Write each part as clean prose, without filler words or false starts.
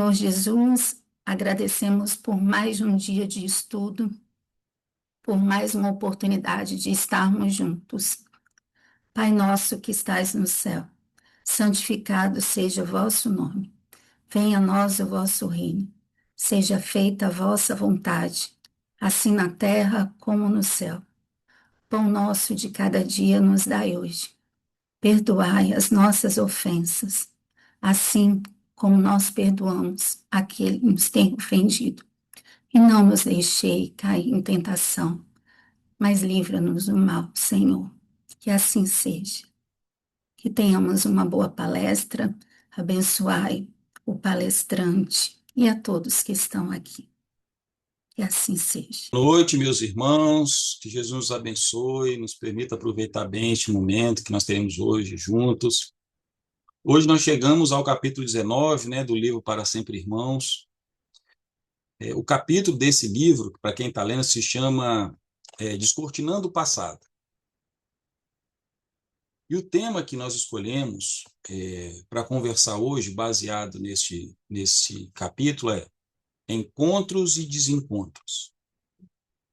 Senhor Jesus, agradecemos por mais um dia de estudo, por mais uma oportunidade de estarmos juntos. Pai nosso que estais no céu, santificado seja o vosso nome. Venha a nós o vosso reino. Seja feita a vossa vontade, assim na terra como no céu. Pão nosso de cada dia nos dai hoje. Perdoai as nossas ofensas, assim como nós perdoamos a quem nos tem ofendido. E não nos deixei cair em tentação, mas livra-nos do mal, Senhor. Que assim seja. Que tenhamos uma boa palestra. Abençoai o palestrante e a todos que estão aqui. Que assim seja. Boa noite, meus irmãos. Que Jesus nos abençoe, nos permita aproveitar bem este momento que nós teremos hoje juntos. Hoje nós chegamos ao capítulo 19, né, do livro Para Sempre Irmãos. O capítulo desse livro, para quem está lendo, se chama Descortinando o Passado. E o tema que nós escolhemos para conversar hoje, baseado nesse capítulo, é Encontros e Desencontros.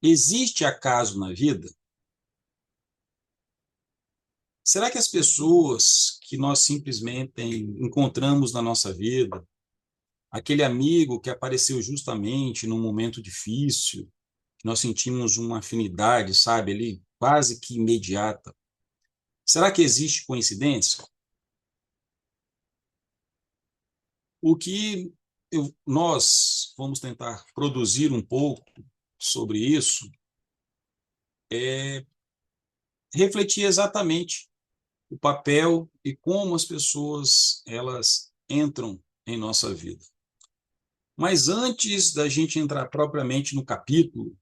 Existe acaso na vida? Será que as pessoas que nós simplesmente encontramos na nossa vida, aquele amigo que apareceu justamente num momento difícil, que nós sentimos uma afinidade, sabe, ali, quase que imediata, será que existe coincidência? O que nós vamos tentar produzir um pouco sobre isso é refletir exatamente o papel e como as pessoas elas entram em nossa vida. Mas antes da gente entrar propriamente no capítulo,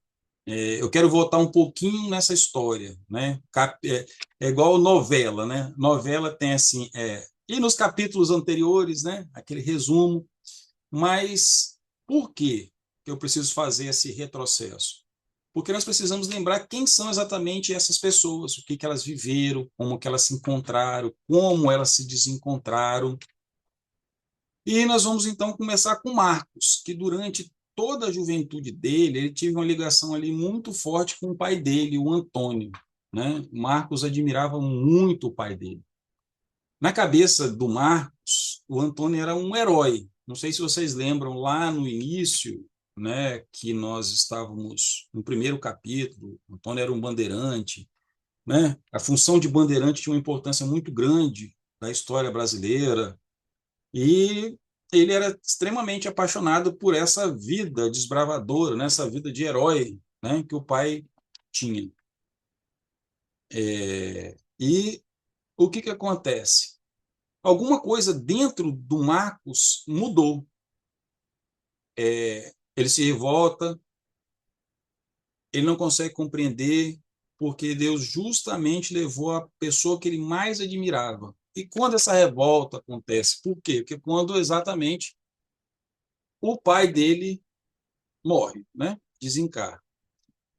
eu quero voltar um pouquinho nessa história, né? É igual novela, né? Novela tem assim, e nos capítulos anteriores, né? Aquele resumo. Mas por que eu preciso fazer esse retrocesso? Porque nós precisamos lembrar quem são exatamente essas pessoas, o que elas viveram, como que elas se encontraram, como elas se desencontraram. E nós vamos então começar com Marcos, que durante toda a juventude dele, ele teve uma ligação ali muito forte com o pai dele, o Antônio, né? Marcos admirava muito o pai dele. Na cabeça do Marcos, o Antônio era um herói. Não sei se vocês lembram lá no início, né, que nós estávamos no primeiro capítulo, o Antônio era um bandeirante, né? A função de bandeirante tinha uma importância muito grande da história brasileira. E ele era extremamente apaixonado por essa vida desbravadora, né? Essa vida de herói, né? Que o pai tinha. E o que acontece? Alguma coisa dentro do Marcos mudou. Ele se revolta, ele não consegue compreender porque Deus justamente levou a pessoa que ele mais admirava. E quando essa revolta acontece? Por quê? Porque quando exatamente o pai dele morre, né? Desencarna.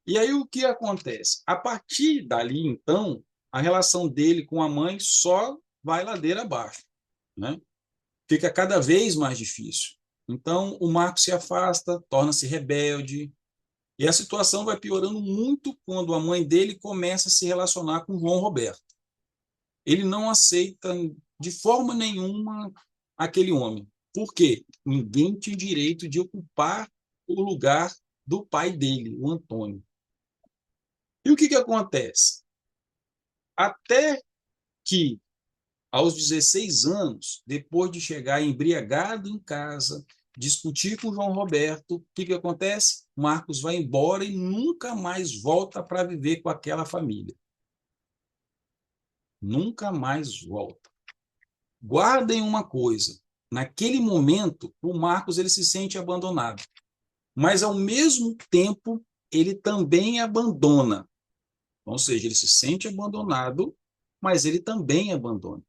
E aí o que acontece? A partir dali, então, a relação dele com a mãe só vai ladeira abaixo, né? Fica cada vez mais difícil. Então, o Marcos se afasta, torna-se rebelde, e a situação vai piorando muito quando a mãe dele começa a se relacionar com João Roberto. Ele não aceita de forma nenhuma aquele homem. Por quê? Ninguém tinha direito de ocupar o lugar do pai dele, o Antônio. E o que acontece? Até que, aos 16 anos, depois de chegar embriagado em casa, discutir com João Roberto, o que acontece? Marcos vai embora e nunca mais volta para viver com aquela família. Nunca mais volta. Guardem uma coisa. Naquele momento, o Marcos ele se sente abandonado. Mas, ao mesmo tempo, ele também abandona. Ou seja, ele se sente abandonado, mas ele também abandona.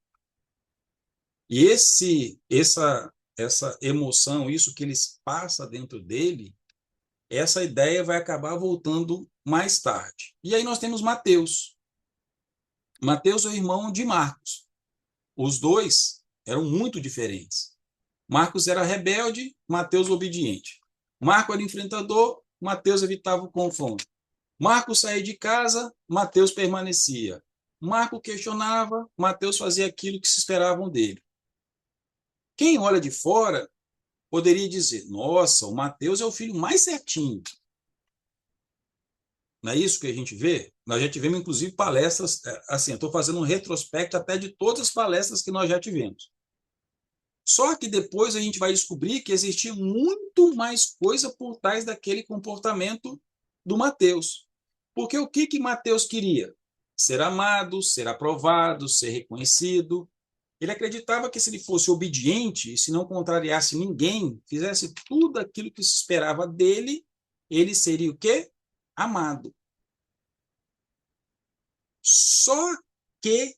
E essa emoção, isso que ele passa dentro dele, essa ideia vai acabar voltando mais tarde. E aí nós temos Mateus. Mateus é o irmão de Marcos. Os dois eram muito diferentes. Marcos era rebelde, Mateus obediente. Marcos era enfrentador, Mateus evitava o confronto. Marcos saía de casa, Mateus permanecia. Marcos questionava, Mateus fazia aquilo que se esperavam dele. Quem olha de fora poderia dizer: nossa, o Mateus é o filho mais certinho. Não é isso que a gente vê? Nós já tivemos, inclusive, palestras, assim, eu estou fazendo um retrospecto até de todas as palestras que nós já tivemos. Só que depois a gente vai descobrir que existia muito mais coisa por trás daquele comportamento do Mateus. Porque o que Mateus queria? Ser amado, ser aprovado, ser reconhecido. Ele acreditava que se ele fosse obediente, se não contrariasse ninguém, fizesse tudo aquilo que se esperava dele, ele seria o quê? Amado. Só que,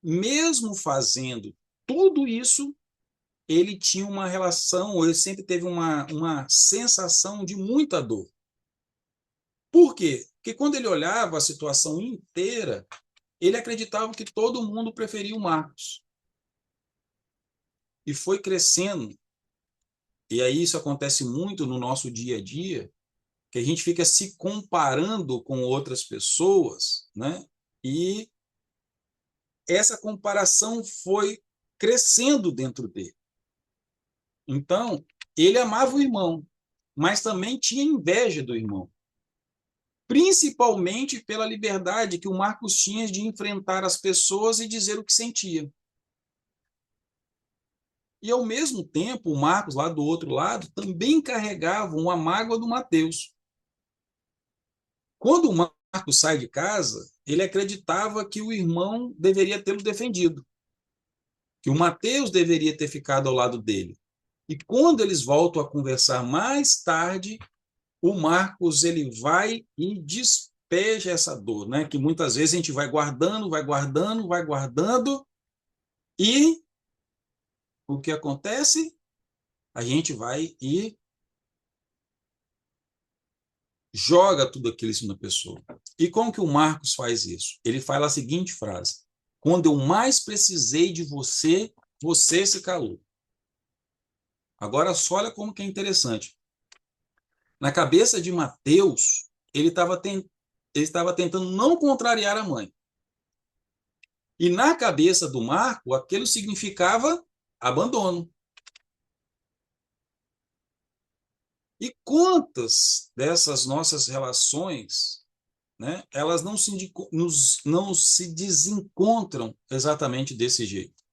mesmo fazendo tudo isso, ele tinha uma relação, ou ele sempre teve uma sensação de muita dor. Por quê? Porque quando ele olhava a situação inteira, ele acreditava que todo mundo preferia o Marcos. E foi crescendo. E aí isso acontece muito no nosso dia a dia, que a gente fica se comparando com outras pessoas, né? E essa comparação foi crescendo dentro dele. Então, ele amava o irmão, mas também tinha inveja do irmão, principalmente pela liberdade que o Marcos tinha de enfrentar as pessoas e dizer o que sentia. E, ao mesmo tempo, o Marcos, lá do outro lado, também carregava uma mágoa do Mateus. Quando o Marcos sai de casa, ele acreditava que o irmão deveria tê-lo defendido, que o Mateus deveria ter ficado ao lado dele. E quando eles voltam a conversar mais tarde, o Marcos ele vai e despeja essa dor, né? Que muitas vezes a gente vai guardando, vai guardando, vai guardando, e o que acontece? A gente vai e joga tudo aquilo em cima da pessoa. E como que o Marcos faz isso? Ele fala a seguinte frase: quando eu mais precisei de você, você se calou. Agora só olha como que é interessante. Na cabeça de Mateus, ele estava tentando não contrariar a mãe. E na cabeça do Marco, aquilo significava abandono. E quantas dessas nossas relações, né, elas não se desencontram exatamente desse jeito,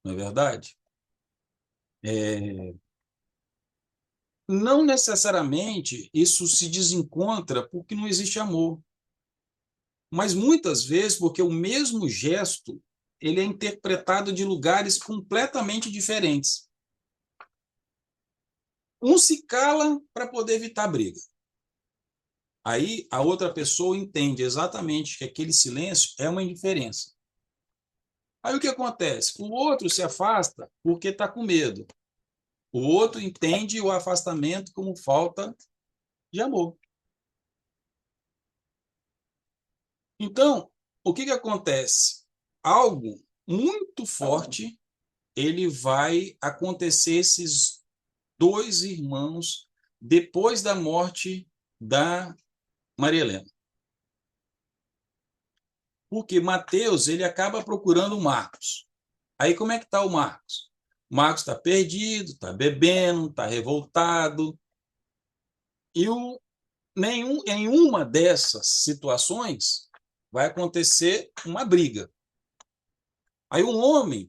não é verdade? É, não necessariamente isso se desencontra porque não existe amor, mas muitas vezes porque o mesmo gesto ele é interpretado de lugares completamente diferentes. Um se cala para poder evitar briga. Aí a outra pessoa entende exatamente que aquele silêncio é uma indiferença. Aí o que acontece? O outro se afasta porque está com medo. O outro entende o afastamento como falta de amor. Então, o que acontece? Algo muito forte, ele vai acontecer esses dois irmãos depois da morte da Maria Helena. Porque Mateus, ele acaba procurando o Marcos. Aí como é que está o Marcos? O Marcos está perdido, está bebendo, está revoltado. E em uma dessas situações vai acontecer uma briga. Aí um homem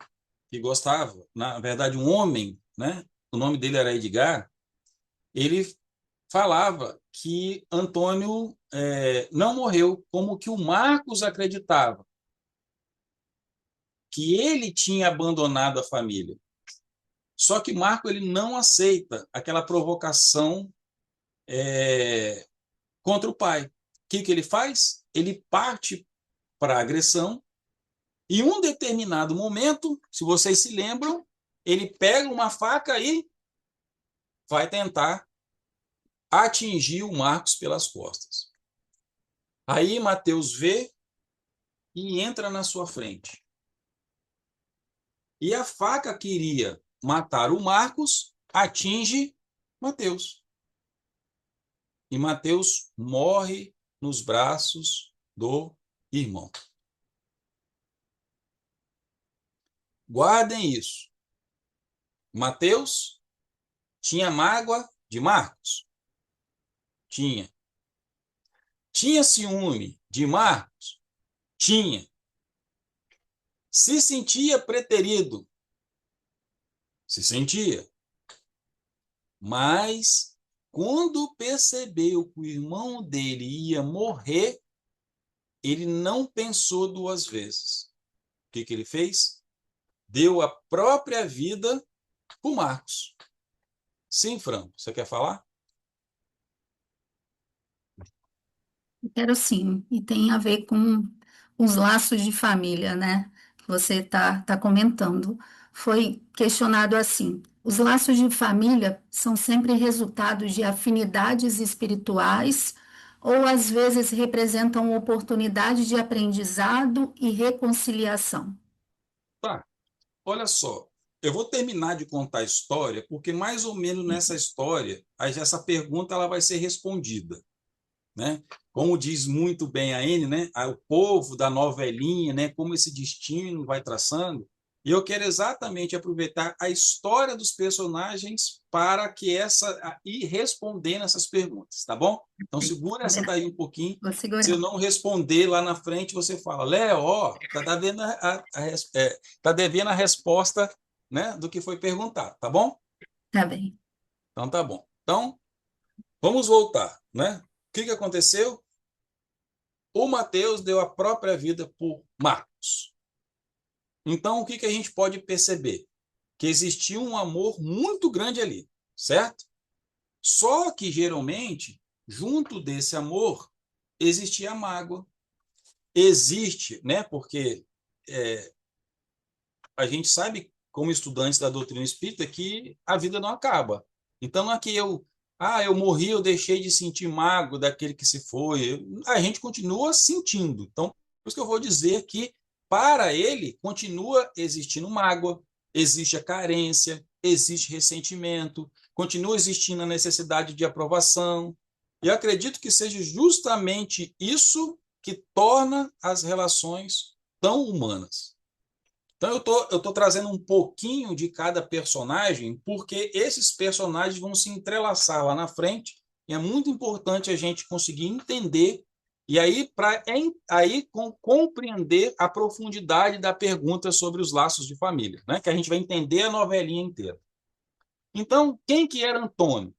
que gostava, na verdade um homem, né? O nome dele era Edgar, ele falava que Antônio não morreu, como que o Marcos acreditava, que ele tinha abandonado a família. Só que Marco ele não aceita aquela provocação contra o pai. O que ele faz? Ele parte para a agressão e, em um determinado momento, se vocês se lembram, ele pega uma faca e vai tentar atingir o Marcos pelas costas. Aí Mateus vê e entra na sua frente. E a faca que iria matar o Marcos atinge Mateus. E Mateus morre nos braços do irmão. Guardem isso. Mateus tinha mágoa de Marcos? Tinha. Tinha ciúme de Marcos? Tinha. Se sentia preterido? Se sentia. Mas, quando percebeu que o irmão dele ia morrer, ele não pensou duas vezes. O que ele fez? Deu a própria vida para o Marcos. Sim, Fran, você quer falar? Quero sim, e tem a ver com os laços de família, né? Que você tá comentando. Foi questionado assim: os laços de família são sempre resultados de afinidades espirituais ou às vezes representam oportunidade de aprendizado e reconciliação? Tá. Olha só, eu vou terminar de contar a história, porque mais ou menos nessa história, essa pergunta ela vai ser respondida, né? Como diz muito bem a N, né? O povo da novelinha, né? Como esse destino vai traçando. E eu quero exatamente aproveitar a história dos personagens para que ir respondendo essas perguntas, tá bom? Então segura essa daí um pouquinho. Vou Se eu segurar. não responder lá na frente, você fala, Léo, ó, tá devendo tá devendo a resposta, né, do que foi perguntado, tá bom? Tá bem. Então tá bom. Então, vamos voltar, né? O que aconteceu? O Mateus deu a própria vida por Marcos. Então, o que a gente pode perceber? Que existia um amor muito grande ali, certo? Só que, geralmente, junto desse amor, existia a mágoa. Existe, né? Porque é, a gente sabe, como estudantes da doutrina espírita, que a vida não acaba. Então, não é que eu morri, eu deixei de sentir mágoa daquele que se foi. A gente continua sentindo. Então, por isso que eu vou dizer que, para ele, continua existindo mágoa, existe a carência, existe ressentimento, continua existindo a necessidade de aprovação. E eu acredito que seja justamente isso que torna as relações tão humanas. Então, eu tô trazendo um pouquinho de cada personagem, porque esses personagens vão se entrelaçar lá na frente, e é muito importante a gente conseguir entender, e aí, para compreender a profundidade da pergunta sobre os laços de família, né? Que a gente vai entender a novelinha inteira. Então, quem que era Antônio?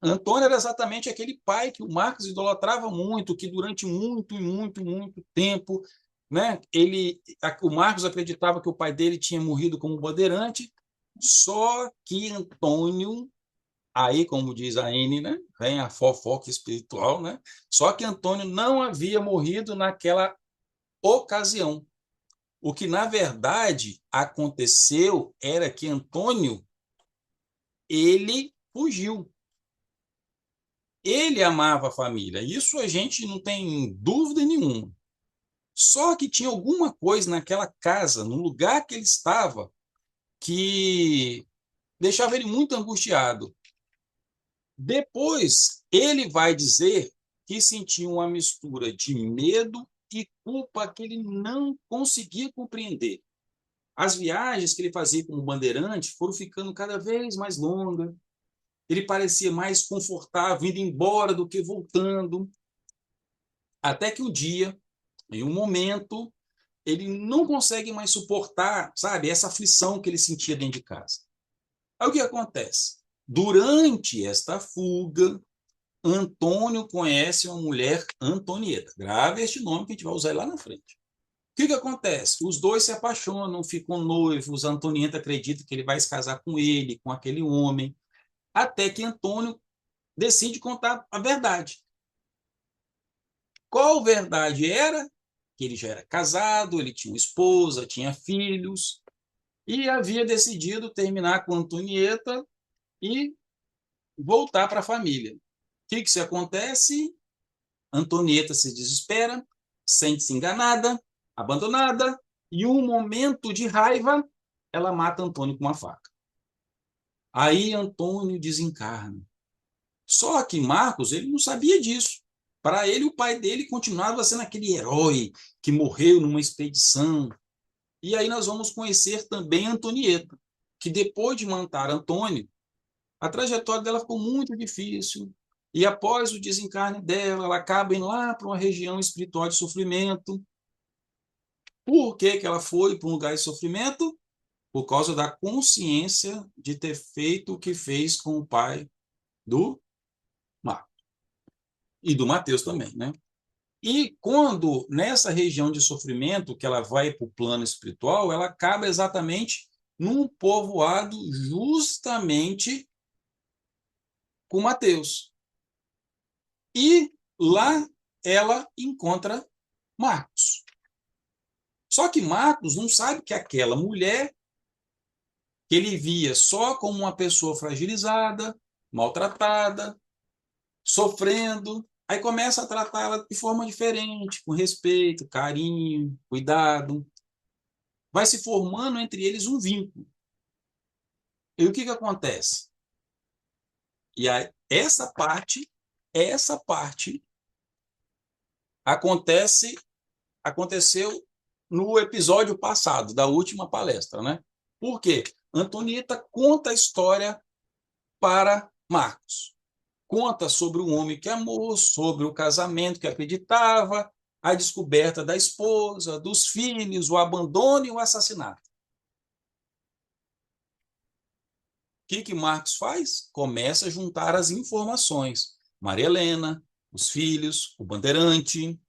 Antônio era exatamente aquele pai que o Marcos idolatrava muito, que durante muito, muito, muito tempo, né, o Marcos acreditava que o pai dele tinha morrido como bandeirante, só que Antônio, aí como diz a N, né, vem a fofoca espiritual, né, só que Antônio não havia morrido naquela ocasião. O que na verdade aconteceu era que Antônio, ele fugiu. Ele amava a família, isso a gente não tem dúvida nenhuma. Só que tinha alguma coisa naquela casa, no lugar que ele estava, que deixava ele muito angustiado. Depois, ele vai dizer que sentia uma mistura de medo e culpa que ele não conseguia compreender. As viagens que ele fazia como bandeirante foram ficando cada vez mais longas. Ele parecia mais confortável indo embora do que voltando. Até que um dia, em um momento, ele não consegue mais suportar, sabe, essa aflição que ele sentia dentro de casa. Aí o que acontece? Durante esta fuga, Antônio conhece uma mulher, Antonieta. Grave este nome que a gente vai usar lá na frente. O que acontece? Os dois se apaixonam, ficam noivos. Antonieta acredita que ele vai se casar com ele, com aquele homem, até que Antônio decide contar a verdade. Qual verdade era? Que ele já era casado, ele tinha uma esposa, tinha filhos, e havia decidido terminar com Antonieta e voltar para a família. O que se acontece? Antonieta se desespera, sente-se enganada, abandonada, e um momento de raiva, ela mata Antônio com uma faca. Aí Antônio desencarna. Só que Marcos, ele não sabia disso. Para ele, o pai dele continuava sendo aquele herói que morreu numa expedição. E aí nós vamos conhecer também Antonieta, que depois de matar Antônio, a trajetória dela ficou muito difícil. E após o desencarne dela, ela acaba indo lá para uma região espiritual de sofrimento. Por que que ela foi para um lugar de sofrimento? Por causa da consciência de ter feito o que fez com o pai do Marcos. E do Mateus também, né? E quando, nessa região de sofrimento, que ela vai para o plano espiritual, ela acaba exatamente num povoado justamente com Mateus. E lá ela encontra Marcos. Só que Marcos não sabe que aquela mulher que ele via só como uma pessoa fragilizada, maltratada, sofrendo, aí começa a tratá-la de forma diferente, com respeito, carinho, cuidado. Vai se formando entre eles um vínculo. E o que que acontece? E aí, essa parte aconteceu no episódio passado, da última palestra, né? Por quê? Antonieta conta a história para Marcos. Conta sobre o homem que amou, sobre o casamento que acreditava, a descoberta da esposa, dos filhos, o abandono e o assassinato. O que que Marcos faz? Começa a juntar as informações. Maria Helena, os filhos, o bandeirante,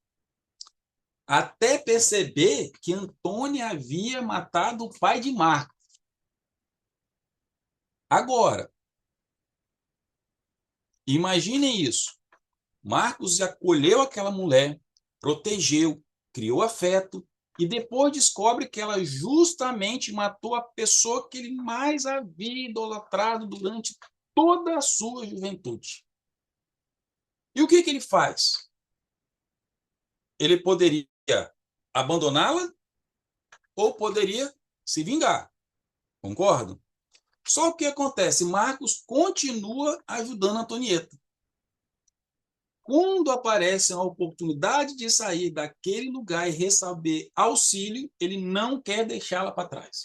até perceber que Antônia havia matado o pai de Marcos. Agora, imaginem isso. Marcos acolheu aquela mulher, protegeu, criou afeto e depois descobre que ela justamente matou a pessoa que ele mais havia idolatrado durante toda a sua juventude. E o que que ele faz? Ele poderia abandoná-la ou poderia se vingar. Concordo? Só o que acontece? Marcos continua ajudando a Antonieta. Quando aparece a oportunidade de sair daquele lugar e receber auxílio, ele não quer deixá-la para trás.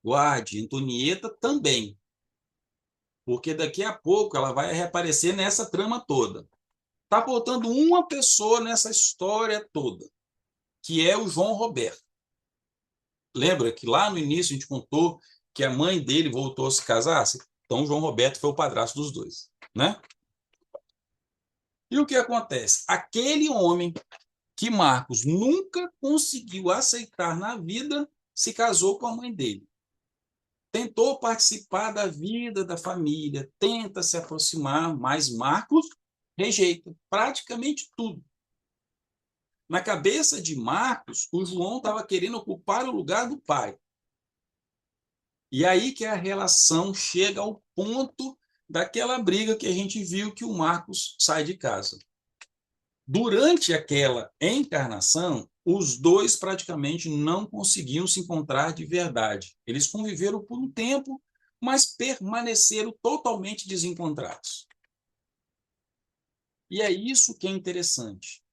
Guarde, Antonieta também, porque daqui a pouco ela vai reaparecer nessa trama toda. Está faltando uma pessoa nessa história toda, que é o João Roberto. Lembra que lá no início a gente contou que a mãe dele voltou a se casar? Então, o João Roberto foi o padrasto dos dois, né? E o que acontece? Aquele homem que Marcos nunca conseguiu aceitar na vida se casou com a mãe dele. Tentou participar da vida da família, tenta se aproximar, mas Marcos rejeita praticamente tudo. Na cabeça de Marcos, o João estava querendo ocupar o lugar do pai. E aí que a relação chega ao ponto daquela briga que a gente viu que o Marcos sai de casa. Durante aquela encarnação, os dois praticamente não conseguiam se encontrar de verdade. Eles conviveram por um tempo, mas permaneceram totalmente desencontrados. E é isso que é interessante,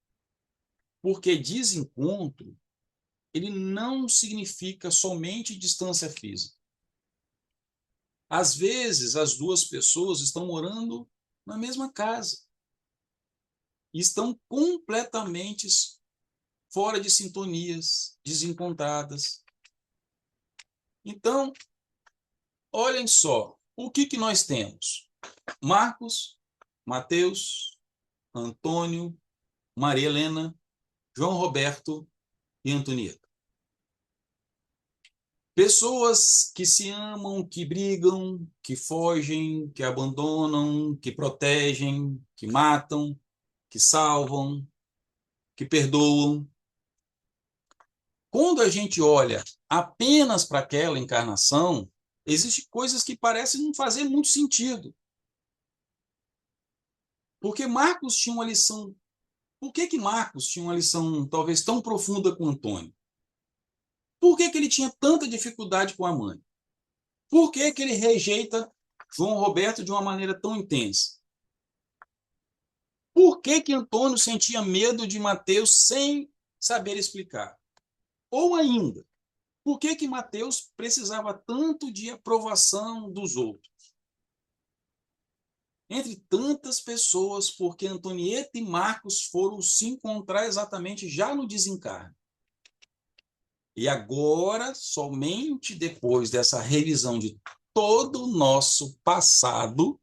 porque desencontro, ele não significa somente distância física. Às vezes, as duas pessoas estão morando na mesma casa e estão completamente fora de sintonias, desencontradas. Então, olhem só, o que que nós temos? Marcos, Mateus, Antônio, Maria Helena, João Roberto e Antonieta. Pessoas que se amam, que brigam, que fogem, que abandonam, que protegem, que matam, que salvam, que perdoam. Quando a gente olha apenas para aquela encarnação, existem coisas que parecem não fazer muito sentido. Porque Marcos tinha uma lição. Por que que Marcos tinha uma lição talvez tão profunda com Antônio? Por que que ele tinha tanta dificuldade com a mãe? Por que que ele rejeita João Roberto de uma maneira tão intensa? Por que que Antônio sentia medo de Mateus sem saber explicar? Ou ainda, por que que Mateus precisava tanto de aprovação dos outros? Entre tantas pessoas, porque Antonieta e Marcos foram se encontrar exatamente já no desencarne. E agora, somente depois dessa revisão de todo o nosso passado,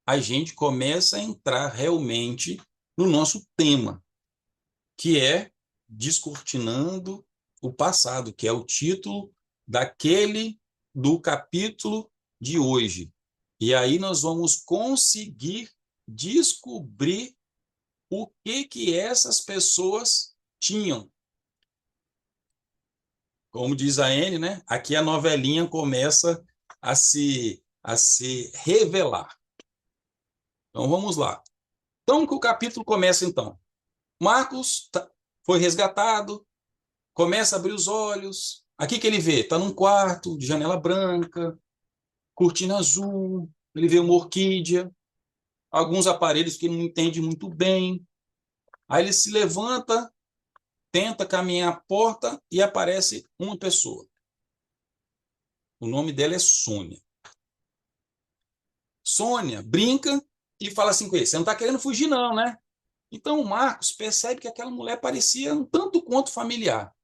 a gente começa a entrar realmente no nosso tema, que é Descortinando o Passado, que é o título do capítulo de hoje. E aí nós vamos conseguir descobrir o que que essas pessoas tinham. Como diz a Anne, né? Aqui a novelinha começa a se revelar. Então vamos lá. Então que o capítulo começa então. Marcos foi resgatado, começa a abrir os olhos. Aqui que ele vê, está num quarto de janela branca, cortina azul, ele vê uma orquídea, alguns aparelhos que ele não entende muito bem. Aí ele se levanta, tenta caminhar à porta e aparece uma pessoa. O nome dela é Sônia. Sônia brinca e fala assim com ele: você não está querendo fugir, não, né? Então o Marcos percebe que aquela mulher parecia um tanto quanto familiar.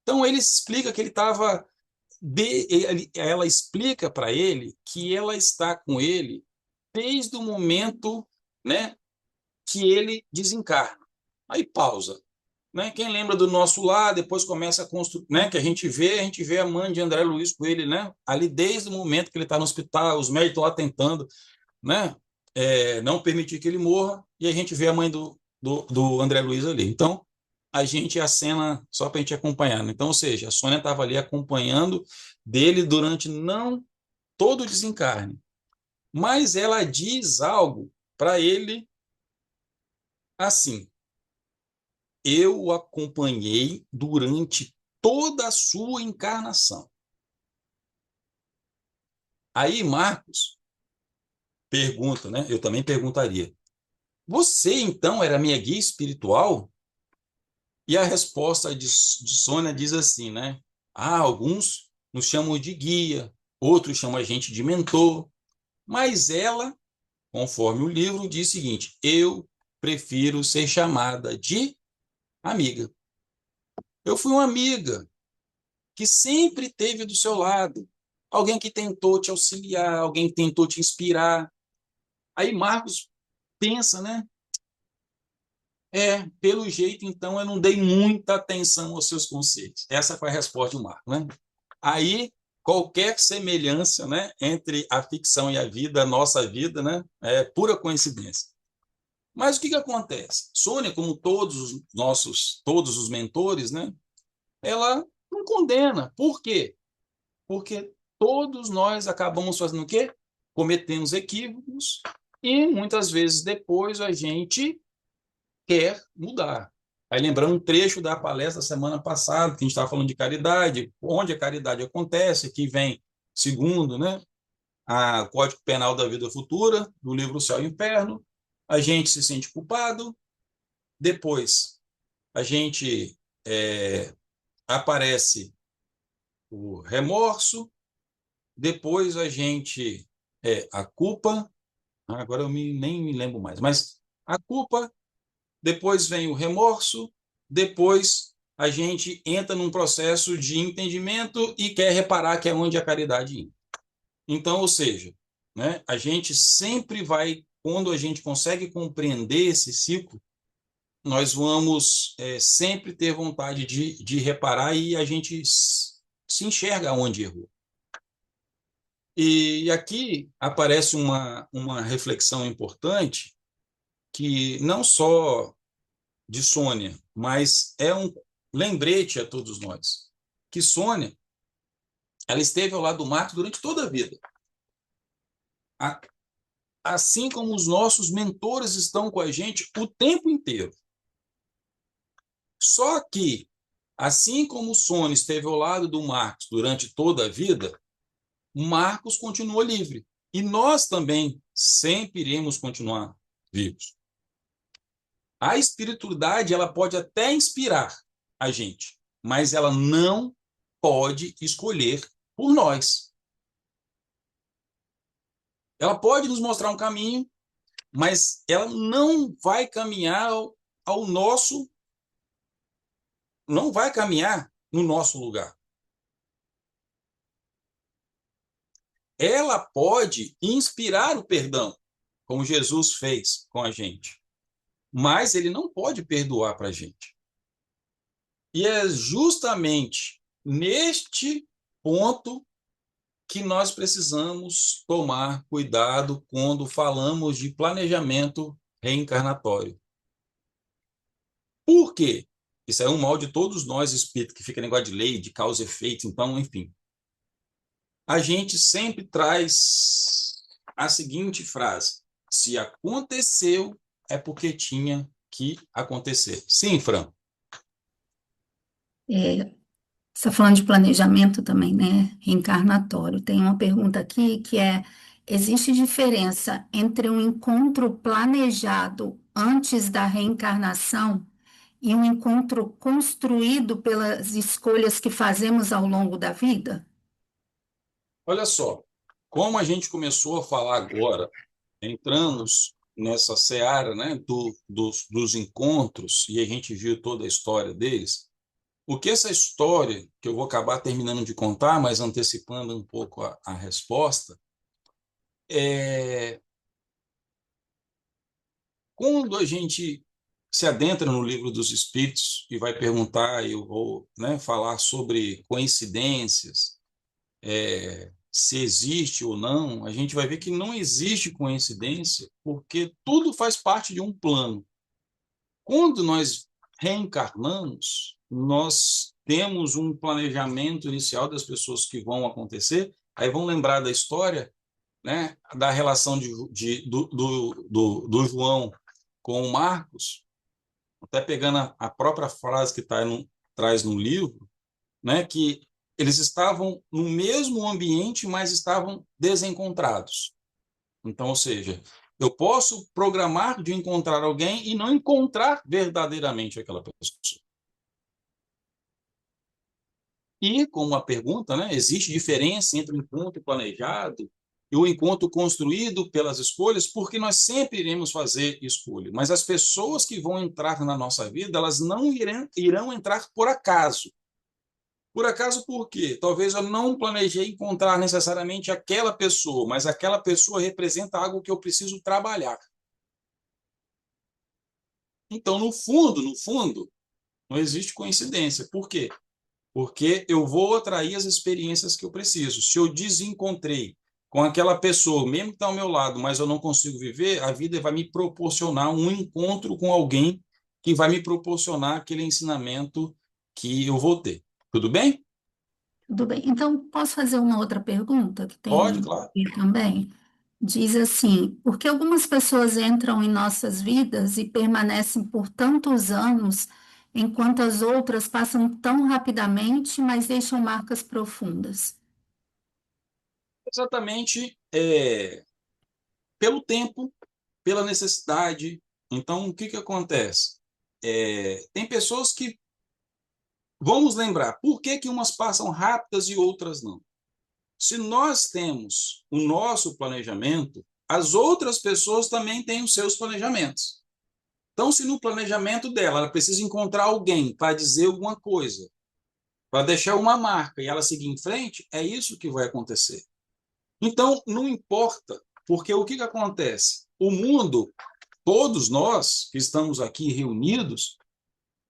Então ele explica que ele estava. Ela explica para ele que ela está com ele desde o momento, né, que ele desencarna. Aí pausa. Né? Quem lembra do Nosso Lar, depois começa a construir, né? Que a gente vê a mãe de André Luiz com ele, né? Ali desde o momento que ele está no hospital, os médicos lá tentando, né? Não permitir que ele morra, e a gente vê a mãe do André Luiz ali. Então, a gente acena só para a gente acompanhar. Né? Então, ou seja, a Sônia estava ali acompanhando dele durante não todo o desencarne. Mas ela diz algo para ele assim: eu o acompanhei durante toda a sua encarnação. Aí Marcos pergunta, né? Eu também perguntaria: você então era minha guia espiritual? E a resposta de Sônia diz assim, né? Alguns nos chamam de guia, outros chamam a gente de mentor, mas ela, conforme o livro, diz o seguinte: eu prefiro ser chamada de amiga. Eu fui uma amiga que sempre teve do seu lado, alguém que tentou te auxiliar, alguém que tentou te inspirar. Aí Marcos pensa, né? Pelo jeito, então, eu não dei muita atenção aos seus conselhos. Essa foi a resposta do Marco, né? Aí, qualquer semelhança, né, entre a ficção e a vida, a nossa vida, né, é pura coincidência. Mas o que que acontece? Sônia, como todos os mentores, né, ela não condena. Por quê? Porque todos nós acabamos fazendo o quê? Cometemos equívocos e muitas vezes depois a gente quer mudar. Aí lembrando um trecho da palestra da semana passada, que a gente estava falando de caridade, onde a caridade acontece, que vem segundo, né, o Código Penal da Vida Futura, do livro Céu e Inferno, a gente se sente culpado, depois a gente aparece o remorso, depois a gente a culpa, agora nem me lembro mais, mas a culpa, depois vem o remorso, depois a gente entra num processo de entendimento e quer reparar que é onde a caridade entra. Então, ou seja, né, a gente sempre vai, quando a gente consegue compreender esse ciclo, nós vamos sempre ter vontade de reparar e a gente se enxerga onde errou. E aqui aparece uma reflexão importante que não só de Sônia, mas é um lembrete a todos nós, que Sônia, ela esteve ao lado do Marcos durante toda a vida. Assim como os nossos mentores estão com a gente o tempo inteiro. Só que, assim como Sônia esteve ao lado do Marcos durante toda a vida, Marcos continuou livre. E nós também sempre iremos continuar vivos. A espiritualidade, ela pode até inspirar a gente, mas ela não pode escolher por nós. Ela pode nos mostrar um caminho, mas ela não vai caminhar ao nosso, não vai caminhar no nosso lugar. Ela pode inspirar o perdão, como Jesus fez com a gente, mas ele não pode perdoar para a gente. E é justamente neste ponto que nós precisamos tomar cuidado quando falamos de planejamento reencarnatório. Por quê? Isso é um mal de todos nós, espíritos, que fica negócio de lei, de causa e efeito, então, enfim. A gente sempre traz a seguinte frase: se aconteceu, é porque tinha que acontecer. Sim, Fran? É, você está falando de planejamento também, né? Reencarnatório. Tem uma pergunta aqui que é: existe diferença entre um encontro planejado antes da reencarnação e um encontro construído pelas escolhas que fazemos ao longo da vida? Olha só, como a gente começou a falar agora, entramos nessa seara, né, dos encontros, e a gente viu toda a história deles. O que essa história, que eu vou acabar terminando de contar, mas antecipando um pouco a resposta, é quando a gente se adentra no livro dos Espíritos e vai perguntar, eu vou, né, falar sobre coincidências, se existe ou não, a gente vai ver que não existe coincidência, porque tudo faz parte de um plano. Quando nós reencarnamos, nós temos um planejamento inicial das pessoas que vão acontecer, aí vão lembrar da história, né, da relação do João com o Marcos, até pegando a própria frase que traz no livro, né, que eles estavam no mesmo ambiente, mas estavam desencontrados. Então, ou seja, eu posso programar de encontrar alguém e não encontrar verdadeiramente aquela pessoa. E, como a pergunta, né, existe diferença entre o encontro planejado e o encontro construído pelas escolhas, porque nós sempre iremos fazer escolha. Mas as pessoas que vão entrar na nossa vida, elas não irão entrar por acaso. Por acaso, por quê? Talvez eu não planejei encontrar necessariamente aquela pessoa, mas aquela pessoa representa algo que eu preciso trabalhar. Então, no fundo, não existe coincidência. Por quê? Porque eu vou atrair as experiências que eu preciso. Se eu desencontrei com aquela pessoa, mesmo que está ao meu lado, mas eu não consigo viver, a vida vai me proporcionar um encontro com alguém que vai me proporcionar aquele ensinamento que eu vou ter. Tudo bem? Tudo bem. Então, posso fazer uma outra pergunta que Pode, tem claro. aqui também? Diz assim: por que algumas pessoas entram em nossas vidas e permanecem por tantos anos, enquanto as outras passam tão rapidamente, mas deixam marcas profundas? Exatamente, pelo tempo, pela necessidade. Então, o que que acontece? Tem pessoas que, vamos lembrar, por que que umas passam rápidas e outras não? Se nós temos o nosso planejamento, as outras pessoas também têm os seus planejamentos. Então, se no planejamento dela ela precisa encontrar alguém para dizer alguma coisa, para deixar uma marca e ela seguir em frente, é isso que vai acontecer. Então, não importa, porque o que que acontece? O mundo, todos nós que estamos aqui reunidos,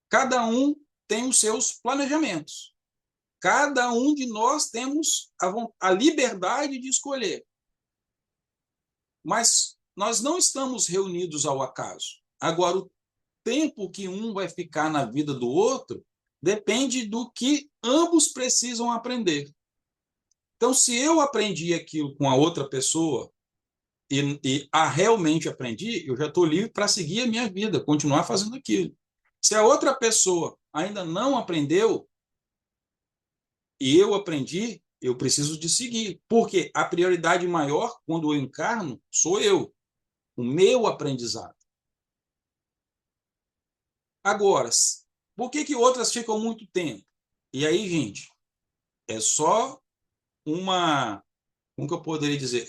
cada um tem os seus planejamentos. Cada um de nós temos a liberdade de escolher. Mas nós não estamos reunidos ao acaso. Agora, o tempo que um vai ficar na vida do outro depende do que ambos precisam aprender. Então, se eu aprendi aquilo com a outra pessoa e a realmente aprendi, eu já estou livre para seguir a minha vida, continuar fazendo aquilo. Se a outra pessoa ainda não aprendeu e eu aprendi, eu preciso de seguir, porque a prioridade maior, quando eu encarno, sou eu, o meu aprendizado. Agora, por que que outras ficam muito tempo? E aí, gente, é só uma, como que eu poderia dizer?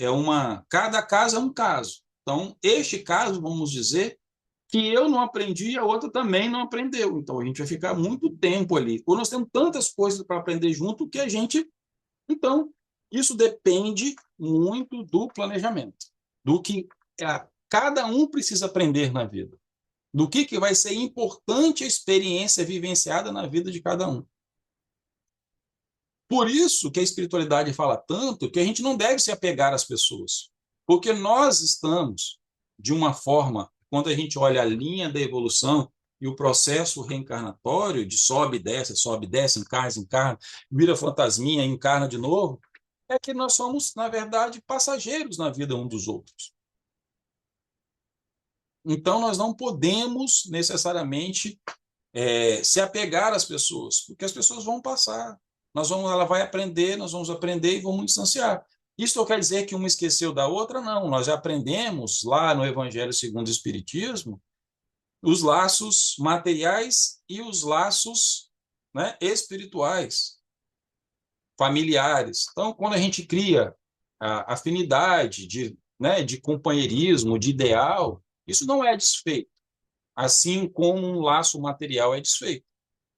Cada caso é um caso. Então, este caso, vamos dizer, que eu não aprendi e a outra também não aprendeu. Então, a gente vai ficar muito tempo ali. Ou nós temos tantas coisas para aprender junto que a gente. Então, isso depende muito do planejamento, do que cada um precisa aprender na vida, do que vai ser importante a experiência vivenciada na vida de cada um. Por isso que a espiritualidade fala tanto que a gente não deve se apegar às pessoas, porque nós estamos, de uma forma, quando a gente olha a linha da evolução e o processo reencarnatório, de sobe, desce, encarna, vira fantasminha, encarna de novo, é que nós somos, na verdade, passageiros na vida um dos outros. Então, nós não podemos necessariamente se apegar às pessoas, porque as pessoas vão passar. Ela vai aprender, nós vamos aprender e vamos distanciar. Isso não quer dizer que uma esqueceu da outra, não. Nós já aprendemos lá no Evangelho segundo o Espiritismo os laços materiais e os laços, né, espirituais, familiares. Então, quando a gente cria a afinidade de companheirismo, de ideal, isso não é desfeito, assim como um laço material é desfeito.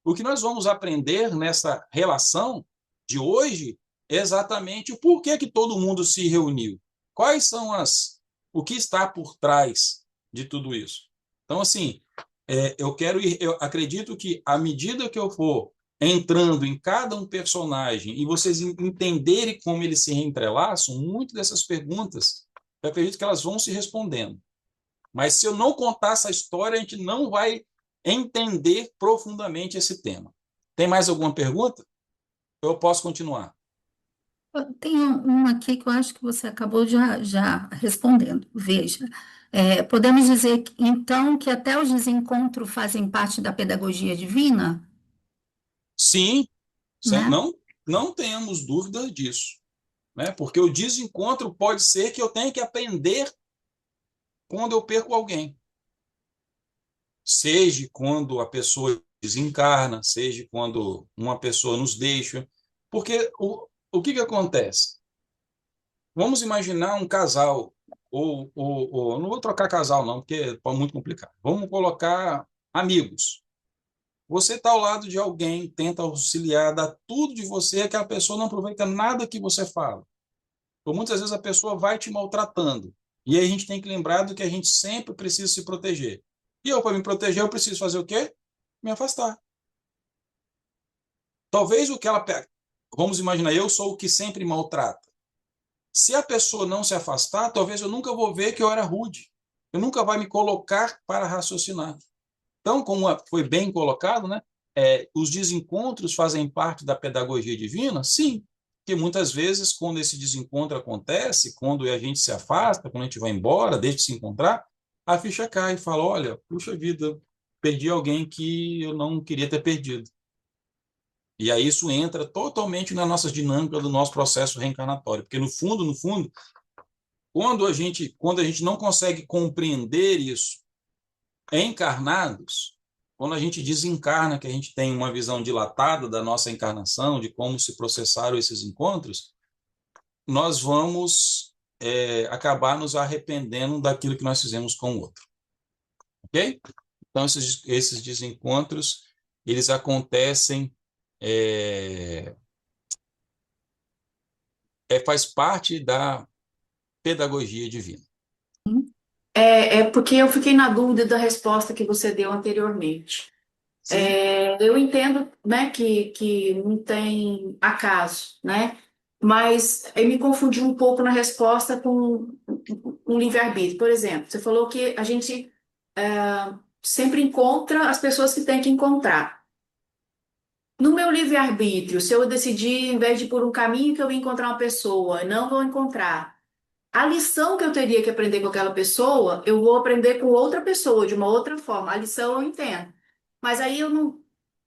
O que nós vamos aprender nessa relação de hoje é exatamente o porquê que todo mundo se reuniu. Quais são o que está por trás de tudo isso? Então, assim, eu acredito que à medida que eu for entrando em cada um personagem e vocês entenderem como eles se entrelaçam, muitas dessas perguntas, eu acredito que elas vão se respondendo. Mas se eu não contar essa história, a gente não vai entender profundamente esse tema. Tem mais alguma pergunta? Eu posso continuar. Tem uma aqui que eu acho que você acabou já respondendo. Veja, podemos dizer então que até os desencontros fazem parte da pedagogia divina, Sim, né? não tenhamos dúvida disso, né? Porque o desencontro pode ser que eu tenha que aprender quando eu perco alguém. Seja quando a pessoa desencarna, seja quando uma pessoa nos deixa. Porque o que acontece? Vamos imaginar um casal, não vou trocar casal, não, porque é muito complicado. Vamos colocar amigos. Você está ao lado de alguém, tenta auxiliar, dá tudo de você, aquela pessoa não aproveita nada que você fala. Então, muitas vezes a pessoa vai te maltratando. E aí a gente tem que lembrar do que a gente sempre precisa se proteger. E eu, para me proteger, eu preciso fazer o quê? Me afastar. Talvez o que ela. Vamos imaginar, eu sou o que sempre maltrata. Se a pessoa não se afastar, talvez eu nunca vou ver que eu era rude. Eu nunca vai me colocar para raciocinar. Então, como foi bem colocado, né? Os desencontros fazem parte da pedagogia divina? Sim, porque muitas vezes, quando esse desencontro acontece, quando a gente se afasta, quando a gente vai embora, deixa de se encontrar, a ficha cai e fala: olha, puxa vida, perdi alguém que eu não queria ter perdido. E aí isso entra totalmente na nossa dinâmica do nosso processo reencarnatório, porque no fundo, quando a gente não consegue compreender isso encarnados, quando a gente desencarna, que a gente tem uma visão dilatada da nossa encarnação, de como se processaram esses encontros, nós vamos acabar nos arrependendo daquilo que nós fizemos com o outro. Ok? Então, esses desencontros, eles acontecem, faz parte da pedagogia divina. É porque eu fiquei na dúvida da resposta que você deu anteriormente. Sim, Eu entendo, né, que não tem acaso, né? Mas eu me confundi um pouco na resposta com um livre-arbítrio. Por exemplo, você falou que a gente sempre encontra as pessoas que tem que encontrar. No meu livre-arbítrio, se eu decidir, em vez de ir por um caminho que eu ia encontrar uma pessoa, não vou encontrar. A lição que eu teria que aprender com aquela pessoa, eu vou aprender com outra pessoa, de uma outra forma. A lição eu entendo. Mas aí eu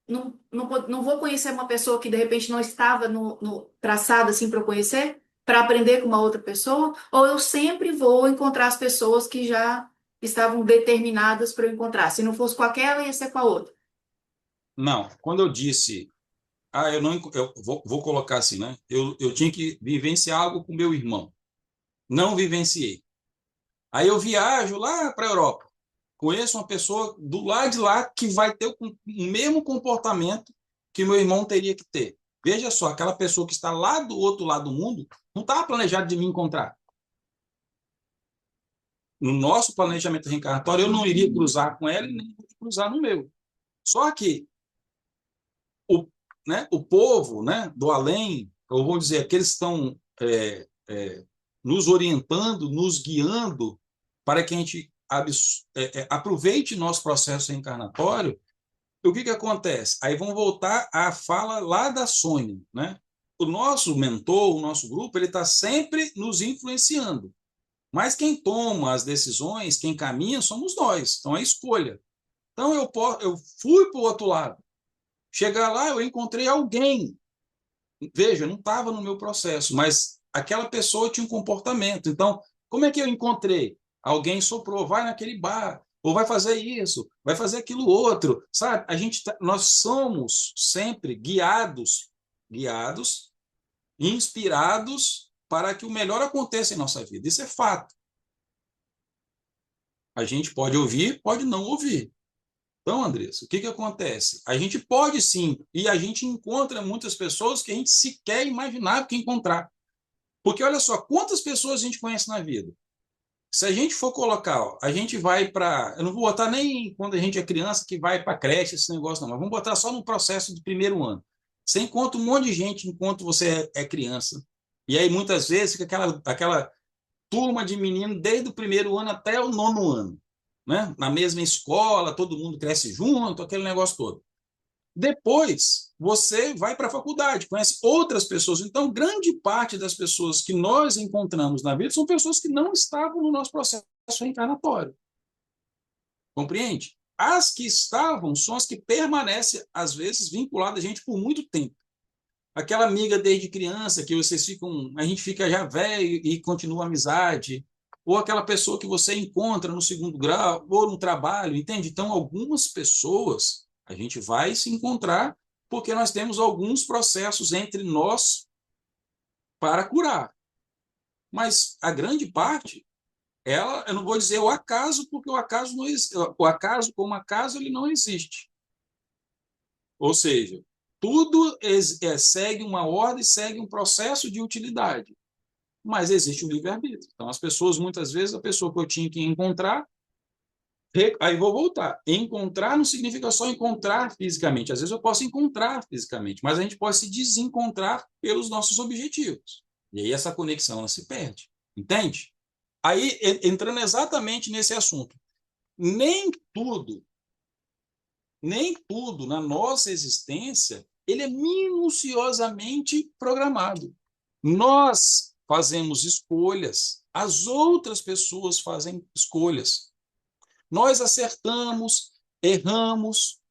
não vou conhecer uma pessoa que de repente não estava no traçado assim para eu conhecer, para aprender com uma outra pessoa, ou eu sempre vou encontrar as pessoas que já estavam determinadas para eu encontrar. Se não fosse com aquela, ia ser com a outra. Não, quando eu disse, eu não, eu vou colocar assim, né? Eu tinha que vivenciar algo com meu irmão. Não vivenciei. Aí eu viajo lá para a Europa. Conheço uma pessoa do lado de lá que vai ter o mesmo comportamento que meu irmão teria que ter. Veja só, aquela pessoa que está lá do outro lado do mundo não estava planejado de me encontrar. No nosso planejamento reencarnatório, eu não iria cruzar com ela e nem cruzar no meu. Só que o, o povo, né, do além, eu vou dizer, aqueles que estão nos orientando, nos guiando para que a gente aproveite nosso processo reencarnatório. O que acontece? Aí vamos voltar à fala lá da Sônia, né? O nosso mentor, o nosso grupo, ele está sempre nos influenciando. Mas quem toma as decisões, quem caminha, somos nós. Então, é escolha. Então, eu fui para o outro lado. Chegar lá, eu encontrei alguém. Veja, não estava no meu processo, mas aquela pessoa tinha um comportamento. Então, como é que eu encontrei? Alguém soprou, vai naquele bar, ou vai fazer isso, vai fazer aquilo outro, sabe? Nós somos sempre guiados, inspirados para que o melhor aconteça em nossa vida. Isso é fato. A gente pode ouvir, pode não ouvir. Então, Andressa, o que acontece? A gente pode sim, e a gente encontra muitas pessoas que a gente sequer imaginava que encontrar. Porque olha só, quantas pessoas a gente conhece na vida? Se a gente for colocar, ó, a gente vai para. Eu não vou botar nem quando a gente é criança que vai para creche, esse negócio, não, mas vamos botar só no processo do primeiro ano. Você encontra um monte de gente enquanto você é criança. E aí, muitas vezes, fica aquela turma de menino desde o primeiro ano até o nono ano. Né? Na mesma escola, todo mundo cresce junto, aquele negócio todo. Depois, você vai para a faculdade, conhece outras pessoas. Então, grande parte das pessoas que nós encontramos na vida são pessoas que não estavam no nosso processo reencarnatório. Compreende? As que estavam são as que permanecem, às vezes, vinculadas a gente por muito tempo. Aquela amiga desde criança que vocês ficam, a gente fica já velho e continua a amizade, ou aquela pessoa que você encontra no segundo grau, ou no trabalho, entende? Então, algumas pessoas a gente vai se encontrar porque nós temos alguns processos entre nós para curar. Mas a grande parte, eu não vou dizer o acaso, porque o acaso não existe. O acaso como acaso ele não existe. Ou seja, tudo segue uma ordem, segue um processo de utilidade. Mas existe o livre-arbítrio. Então, as pessoas, muitas vezes, a pessoa que eu tinha que encontrar, aí vou voltar. Encontrar não significa só encontrar fisicamente. Às vezes eu posso encontrar fisicamente, mas a gente pode se desencontrar pelos nossos objetivos. E aí essa conexão ela se perde. Entende? Aí, entrando exatamente nesse assunto, nem tudo na nossa existência ele é minuciosamente programado. Nós fazemos escolhas, as outras pessoas fazem escolhas. Nós acertamos, erramos,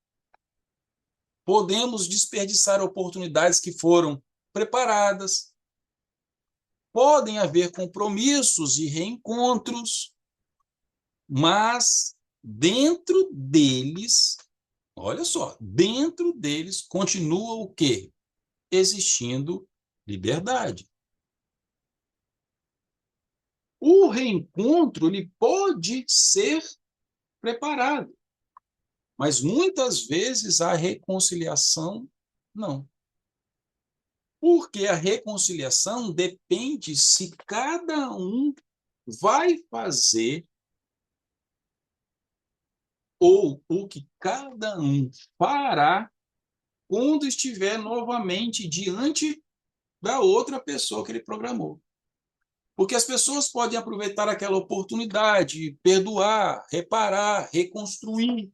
podemos desperdiçar oportunidades que foram preparadas, podem haver compromissos e reencontros, mas dentro deles, olha só, dentro deles continua o quê? Existindo liberdade. O reencontro ele pode ser preparado, mas muitas vezes a reconciliação não. Porque a reconciliação depende se cada um vai fazer ou o que cada um fará quando estiver novamente diante da outra pessoa que ele programou. Porque as pessoas podem aproveitar aquela oportunidade, perdoar, reparar, reconstruir,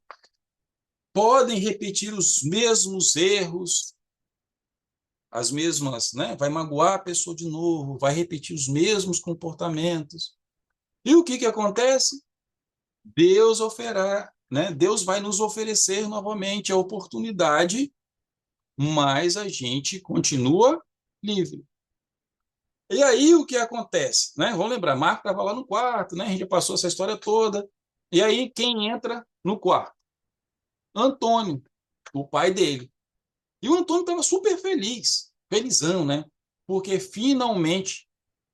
podem repetir os mesmos erros, as mesmas, né? Vai magoar a pessoa de novo, vai repetir os mesmos comportamentos. E o que acontece? Deus né, Deus vai nos oferecer novamente a oportunidade, mas a gente continua livre. E aí o que acontece? Né? Vamos lembrar, Marco estava lá no quarto, né? A gente já passou essa história toda. E aí quem entra no quarto? Antônio, o pai dele. E o Antônio estava super feliz, felizão, né? Porque finalmente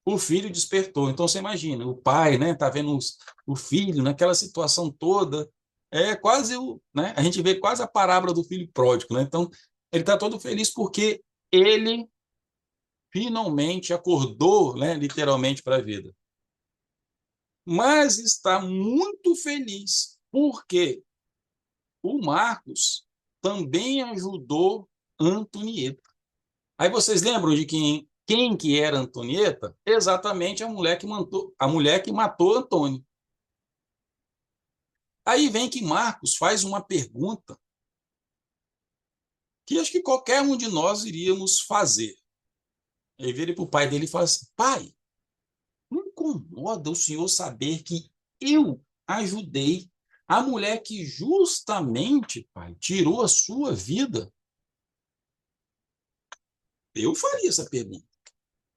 o filho despertou. Então você imagina, o pai, né, tá vendo o filho naquela situação toda, é quase né, a gente vê quase a parábola do filho pródigo, né? Então ele está todo feliz porque ele finalmente acordou, né, literalmente para a vida. Mas está muito feliz porque o Marcos também ajudou Antonieta. Aí vocês lembram de quem que era Antonieta? Exatamente a mulher que matou Antônio. Aí vem que Marcos faz uma pergunta que acho que qualquer um de nós iríamos fazer. Ele vira para o pai dele e fala assim: pai, não incomoda o senhor saber que eu ajudei a mulher que justamente, pai, tirou a sua vida? Eu faria essa pergunta.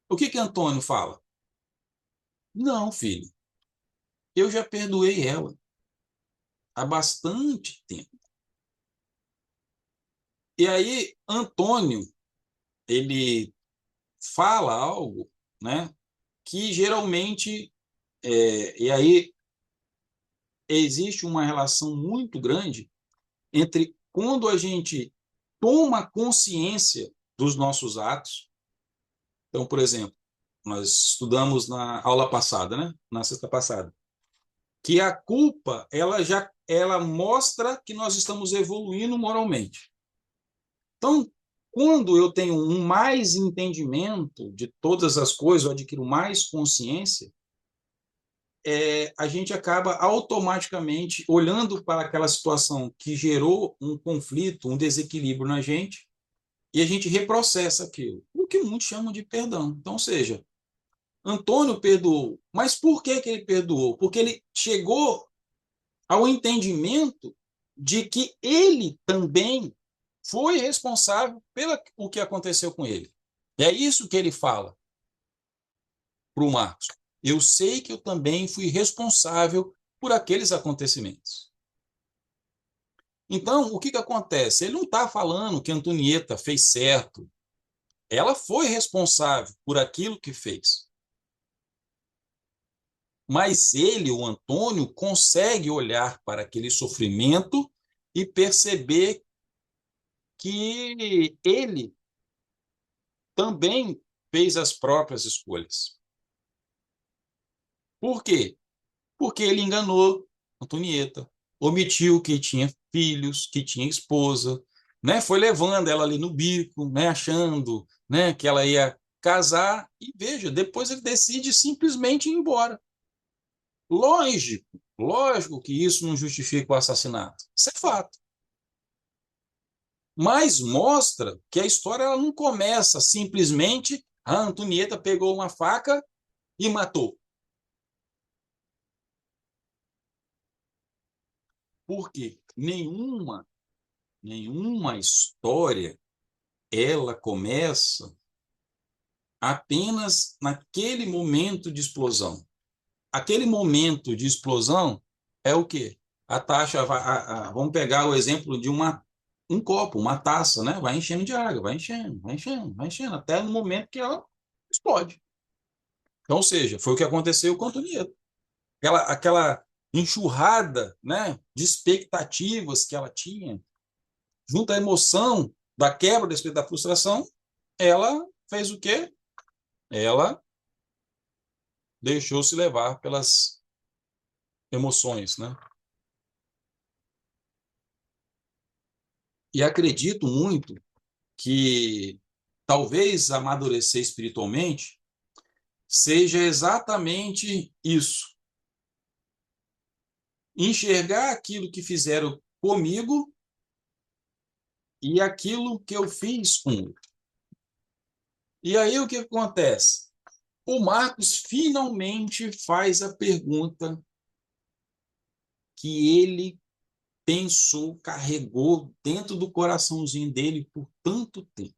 O que Antônio fala? Não, filho, eu já perdoei ela há bastante tempo. E aí, Antônio, ele fala algo, né, que geralmente, e aí existe uma relação muito grande entre quando a gente toma consciência dos nossos atos. Então, por exemplo, nós estudamos na aula passada, né, na sexta passada, que a culpa, ela mostra que nós estamos evoluindo moralmente. Então, quando eu tenho um mais entendimento de todas as coisas, eu adquiro mais consciência, a gente acaba automaticamente olhando para aquela situação que gerou um conflito, um desequilíbrio na gente, e a gente reprocessa aquilo, o que muitos chamam de perdão. Então, ou seja, Antônio perdoou, mas por que ele perdoou? Porque ele chegou ao entendimento de que ele também foi responsável pelo o que aconteceu com ele. É isso que ele fala para o Marcos. Eu sei que eu também fui responsável por aqueles acontecimentos. Então, o que acontece? Ele não está falando que Antonieta fez certo. Ela foi responsável por aquilo que fez. Mas ele, o Antônio, consegue olhar para aquele sofrimento e perceber que ele também fez as próprias escolhas. Por quê? Porque ele enganou Antonieta, omitiu que tinha filhos, que tinha esposa, né? Foi levando ela ali no bico, né? Achando, né, que ela ia casar, e veja, depois ele decide simplesmente ir embora. Lógico que isso não justifica o assassinato. Isso é fato. Mas mostra que a história ela não começa simplesmente a Antonieta pegou uma faca e matou. Porque nenhuma história ela começa apenas naquele momento de explosão. Aquele momento de explosão é o quê? A taxa, vamos pegar o exemplo de um copo, uma taça, né? Vai enchendo de água, vai enchendo, vai enchendo, vai enchendo, até no momento que ela explode. Então, ou seja, foi o que aconteceu com a Antonieta. Aquela enxurrada, né, de expectativas que ela tinha, junto à emoção da quebra, da frustração, ela fez o quê? Ela deixou-se levar pelas emoções, né? E acredito muito que talvez amadurecer espiritualmente seja exatamente isso. Enxergar aquilo que fizeram comigo e aquilo que eu fiz com ele. E aí o que acontece? O Marcos finalmente faz a pergunta que ele pensou, carregou dentro do coraçãozinho dele por tanto tempo.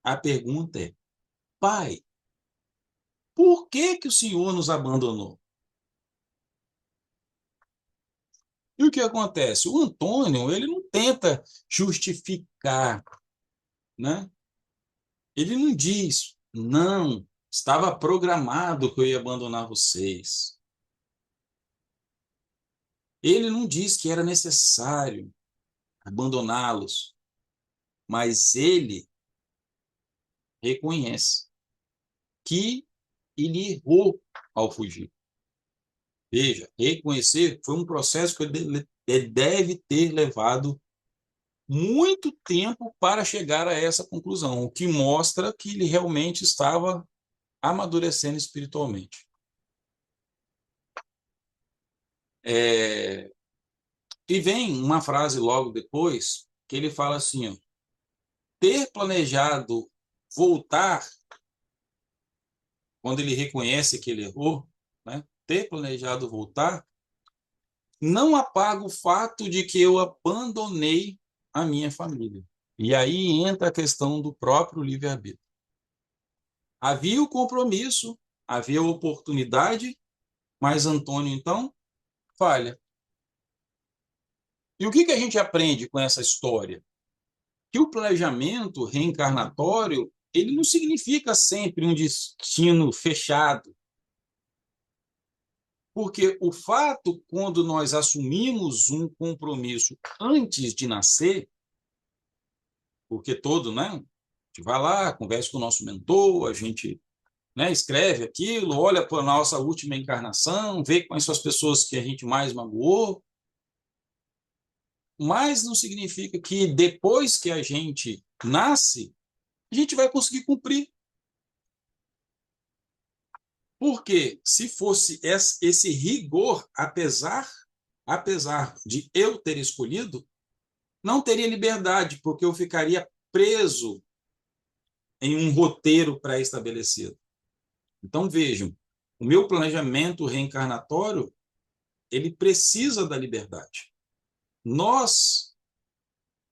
A pergunta é: Pai, por que que o Senhor nos abandonou? E o que acontece? O Antônio, ele não tenta justificar, né? Ele não diz, não, estava programado que eu ia abandonar vocês. Ele não diz que era necessário abandoná-los, mas ele reconhece que ele errou ao fugir. Veja, reconhecer foi um processo que ele deve ter levado muito tempo para chegar a essa conclusão, o que mostra que ele realmente estava amadurecendo espiritualmente. E vem uma frase logo depois que ele fala assim, ó, ter planejado voltar quando ele reconhece que ele errou, né? Ter planejado voltar não apaga o fato de que eu abandonei a minha família. E aí entra a questão do próprio livre-arbítrio. Havia o compromisso, havia a oportunidade, mas Antônio, então, falha. E o que que a gente aprende com essa história? Que o planejamento reencarnatório, ele não significa sempre um destino fechado. Porque o fato, quando nós assumimos um compromisso antes de nascer, porque todo, né? A gente vai lá, conversa com o nosso mentor, a gente, né, escreve aquilo, olha para a nossa última encarnação, vê quais são as pessoas que a gente mais magoou, mas não significa que depois que a gente nasce, a gente vai conseguir cumprir. Porque se fosse esse rigor, apesar de eu ter escolhido, não teria liberdade, porque eu ficaria preso em um roteiro pré-estabelecido. Então, vejam, o meu planejamento reencarnatório, ele precisa da liberdade. Nós,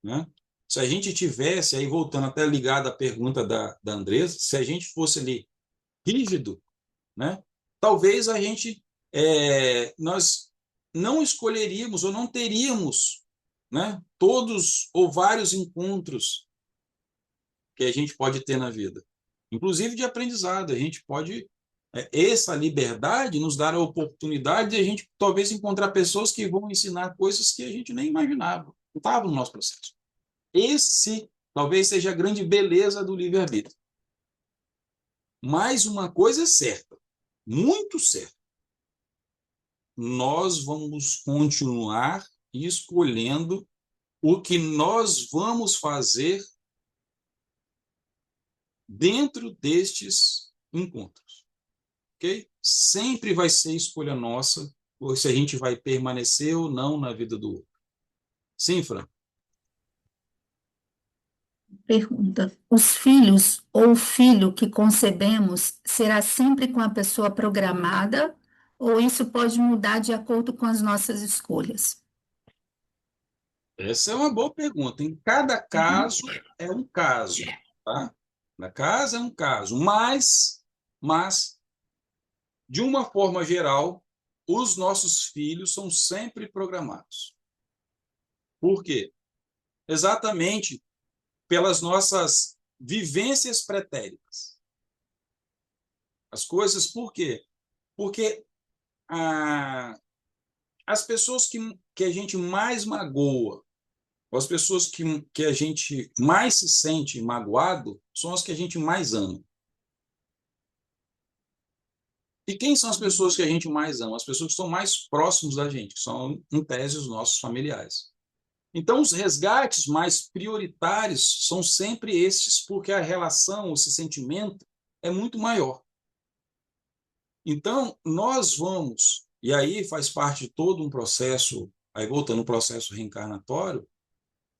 né, se a gente tivesse, aí voltando até ligado à pergunta da Andresa, se a gente fosse ali rígido, né, talvez nós não escolheríamos ou não teríamos, né, todos ou vários encontros que a gente pode ter na vida, inclusive de aprendizado. A gente pode, essa liberdade nos dar a oportunidade de a gente talvez encontrar pessoas que vão ensinar coisas que a gente nem imaginava, não estava no nosso processo. Esse talvez seja a grande beleza do livre-arbítrio. Mas uma coisa é certa, muito certa, nós vamos continuar escolhendo o que nós vamos fazer dentro destes encontros, ok? Sempre vai ser escolha nossa, ou se a gente vai permanecer ou não na vida do outro. Sim, Fran? Pergunta: os filhos ou o filho que concebemos será sempre com a pessoa programada ou isso pode mudar de acordo com as nossas escolhas? Essa é uma boa pergunta. Em cada caso é um caso, tá? Cada caso é um caso, mas de uma forma geral, os nossos filhos são sempre programados. Por quê? Exatamente pelas nossas vivências pretéritas. As coisas, por quê? Porque as pessoas que a gente mais magoa, as pessoas que a gente mais se sente magoado, são as que a gente mais ama. E quem são as pessoas que a gente mais ama? As pessoas que estão mais próximos da gente, que são, em tese, os nossos familiares. Então, os resgates mais prioritários são sempre estes, porque a relação, esse sentimento, é muito maior. Então, nós vamos, e aí faz parte de todo um processo, aí voltando ao processo reencarnatório,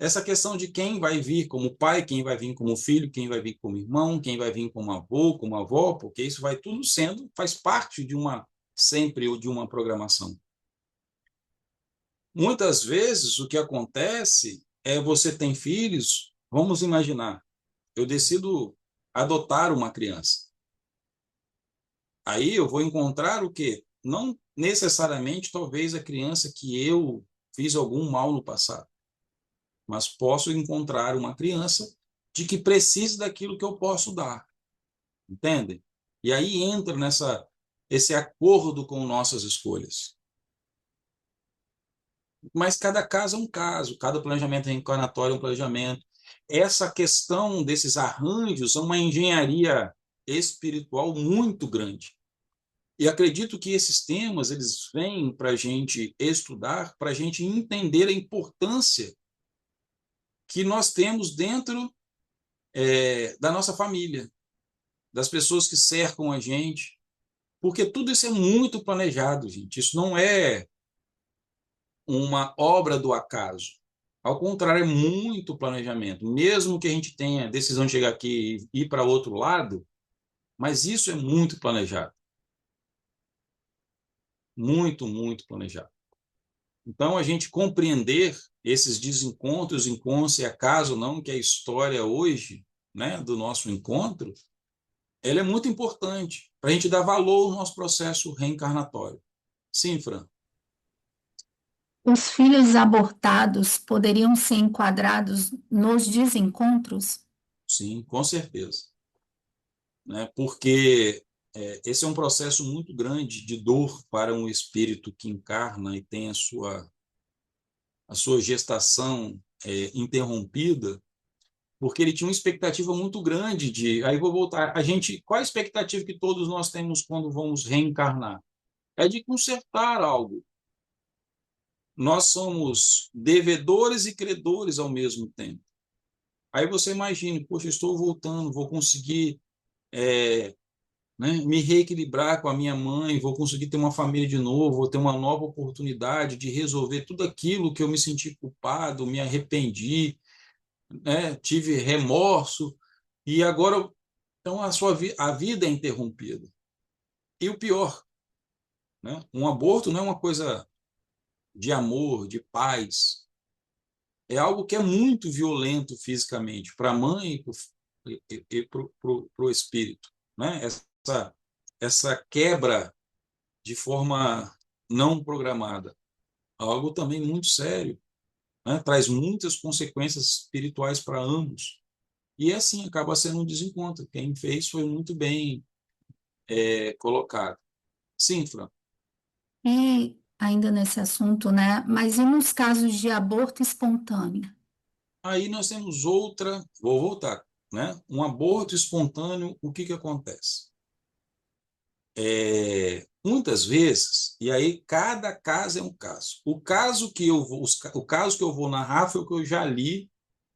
essa questão de quem vai vir como pai, quem vai vir como filho, quem vai vir como irmão, quem vai vir como avô, como avó, porque isso vai tudo faz parte de uma, sempre, ou de uma programação. Muitas vezes o que acontece é você tem filhos, vamos imaginar, eu decido adotar uma criança. Aí eu vou encontrar o quê? Não necessariamente, talvez, a criança que eu fiz algum mal no passado, mas posso encontrar uma criança de que precise daquilo que eu posso dar, entende? E aí entra esse acordo com nossas escolhas. Mas cada caso é um caso, cada planejamento reencarnatório é um planejamento. Essa questão desses arranjos é uma engenharia espiritual muito grande. E acredito que esses temas eles vêm para a gente estudar, para a gente entender a importância que nós temos dentro da nossa família, das pessoas que cercam a gente, porque tudo isso é muito planejado, gente. Isso não é uma obra do acaso. Ao contrário, é muito planejamento. Mesmo que a gente tenha decisão de chegar aqui e ir para outro lado, mas isso é muito planejado. Muito, muito planejado. Então, a gente compreender esses desencontros, encontros, se acaso ou não, que a história hoje, né, do nosso encontro, ela é muito importante para a gente dar valor ao nosso processo reencarnatório. Sim, Fran? Os filhos abortados poderiam ser enquadrados nos desencontros? Sim, com certeza. Né? Porque esse é um processo muito grande de dor para um espírito que encarna e tem a sua gestação interrompida, porque ele tinha uma expectativa muito grande de. Aí vou voltar. Qual a expectativa que todos nós temos quando vamos reencarnar? É de consertar algo. Nós somos devedores e credores ao mesmo tempo. Aí você imagina, poxa, estou voltando, vou conseguir né, me reequilibrar com a minha mãe, vou conseguir ter uma família de novo, vou ter uma nova oportunidade de resolver tudo aquilo que eu me senti culpado, me arrependi, né, tive remorso, e agora então a vida é interrompida. E o pior, né, um aborto não é uma coisa de amor, de paz, é algo que é muito violento fisicamente para a mãe e para o espírito. Né? Essa quebra de forma não programada, algo também muito sério, né? Traz muitas consequências espirituais para ambos. E assim acaba sendo um desencontro. Quem fez foi muito bem colocado. Sim, Fran. E ainda nesse assunto, né? Mas e nos casos de aborto espontâneo? Aí nós temos outra, vou voltar, né? Um aborto espontâneo, o que acontece? Muitas vezes, e aí cada caso é um caso. O caso que eu vou narrar foi o que eu já li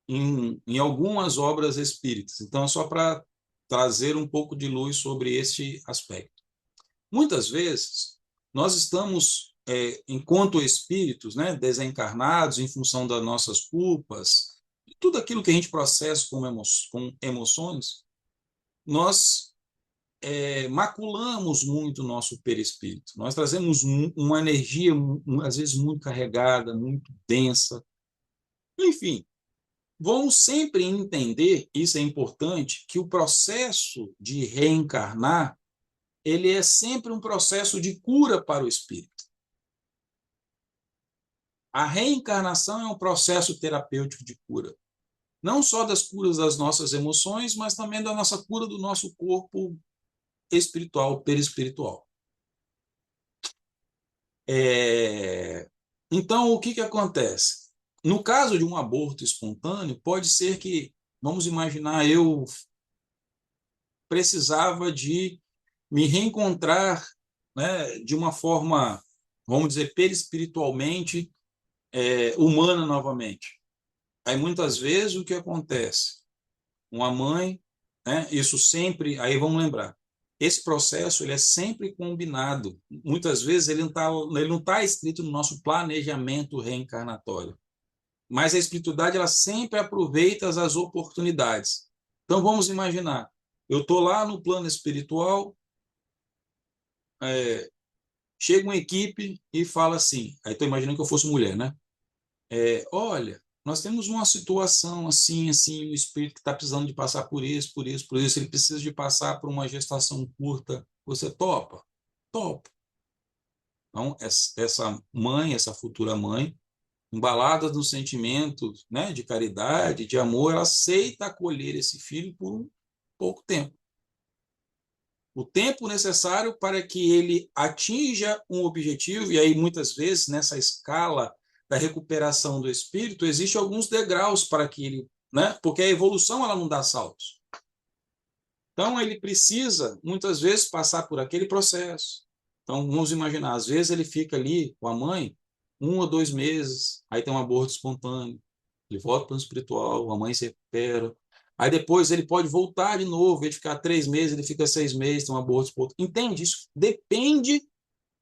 em algumas obras espíritas. Então, é só para trazer um pouco de luz sobre este aspecto. Muitas vezes, nós estamos, enquanto espíritos, né, desencarnados, em função das nossas culpas, tudo aquilo que a gente processa com emoções, nós maculamos muito o nosso perispírito. Nós trazemos uma energia, às vezes, muito carregada, muito densa. Enfim, vamos sempre entender, isso é importante, que o processo de reencarnar, ele é sempre um processo de cura para o espírito. A reencarnação é um processo terapêutico de cura. Não só das curas das nossas emoções, mas também da nossa cura do nosso corpo espiritual, perispiritual. Então, o que acontece? No caso de um aborto espontâneo, pode ser que, vamos imaginar, eu precisava de me reencontrar, né, de uma forma, vamos dizer, perispiritualmente humana novamente. Aí, muitas vezes, o que acontece? Uma mãe, né, isso sempre, aí vamos lembrar, esse processo ele é sempre combinado. Muitas vezes ele não tá escrito no nosso planejamento reencarnatório, mas a espiritualidade ela sempre aproveita as oportunidades. Então vamos imaginar, eu estou lá no plano espiritual, chega uma equipe e fala assim, aí estou imaginando que eu fosse mulher, né? Olha, nós temos uma situação assim, assim, o espírito que está precisando de passar por isso, por isso, por isso, ele precisa de passar por uma gestação curta. Você topa? Topa. Então, essa mãe, essa futura mãe, embalada no sentimento, né, de caridade, de amor, ela aceita acolher esse filho por um pouco tempo. O tempo necessário para que ele atinja um objetivo, e aí muitas vezes nessa escala da recuperação do espírito, existem alguns degraus para que ele, né? Porque a evolução ela não dá saltos. Então ele precisa muitas vezes passar por aquele processo. Então vamos imaginar, às vezes ele fica ali com a mãe 1 ou 2 meses, aí tem um aborto espontâneo, ele volta para o espiritual, a mãe se recupera. Aí depois ele pode voltar de novo, ele ficar 3 meses, ele fica 6 meses, tem um aborto espontâneo. Entende? Isso depende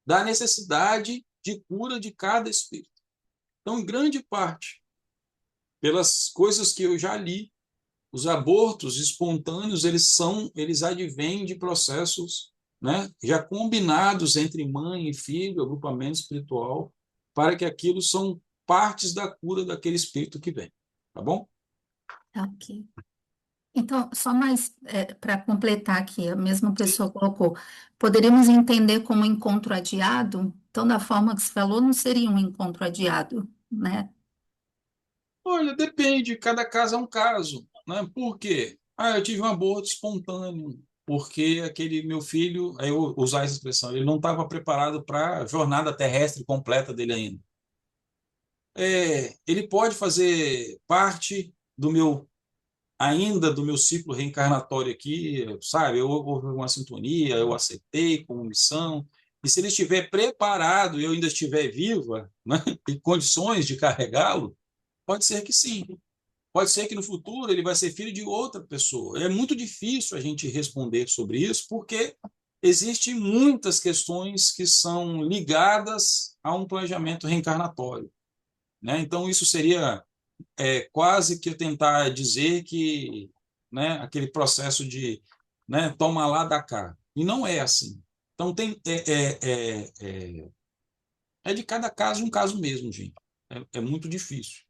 da necessidade de cura de cada espírito. Então, em grande parte, pelas coisas que eu já li, os abortos espontâneos, eles advêm de processos, né, já combinados entre mãe e filho, agrupamento espiritual, para que aquilo são partes da cura daquele espírito que vem. Tá bom? Tá, ok. Então, só mais para completar aqui, a mesma pessoa colocou, poderíamos entender como encontro adiado? Então, da forma que você falou, não seria um encontro adiado, né? Olha, depende, cada caso é um caso, né? Por quê? Ah, eu tive um aborto espontâneo, porque aquele meu filho, aí eu usar essa expressão, ele não estava preparado para a jornada terrestre completa dele ainda. Ele pode fazer parte do meu ciclo reencarnatório aqui, sabe? Houve uma sintonia, eu aceitei como missão. E se ele estiver preparado e eu ainda estiver viva, né, em condições de carregá-lo, pode ser que sim. Pode ser que no futuro ele vai ser filho de outra pessoa. É muito difícil a gente responder sobre isso, porque existem muitas questões que são ligadas a um planejamento reencarnatório, né? Então, isso seria quase que eu tentar dizer que, né, aquele processo de, né, toma lá, dá cá. E não é assim. Então, é de cada caso um caso mesmo, gente. É muito difícil.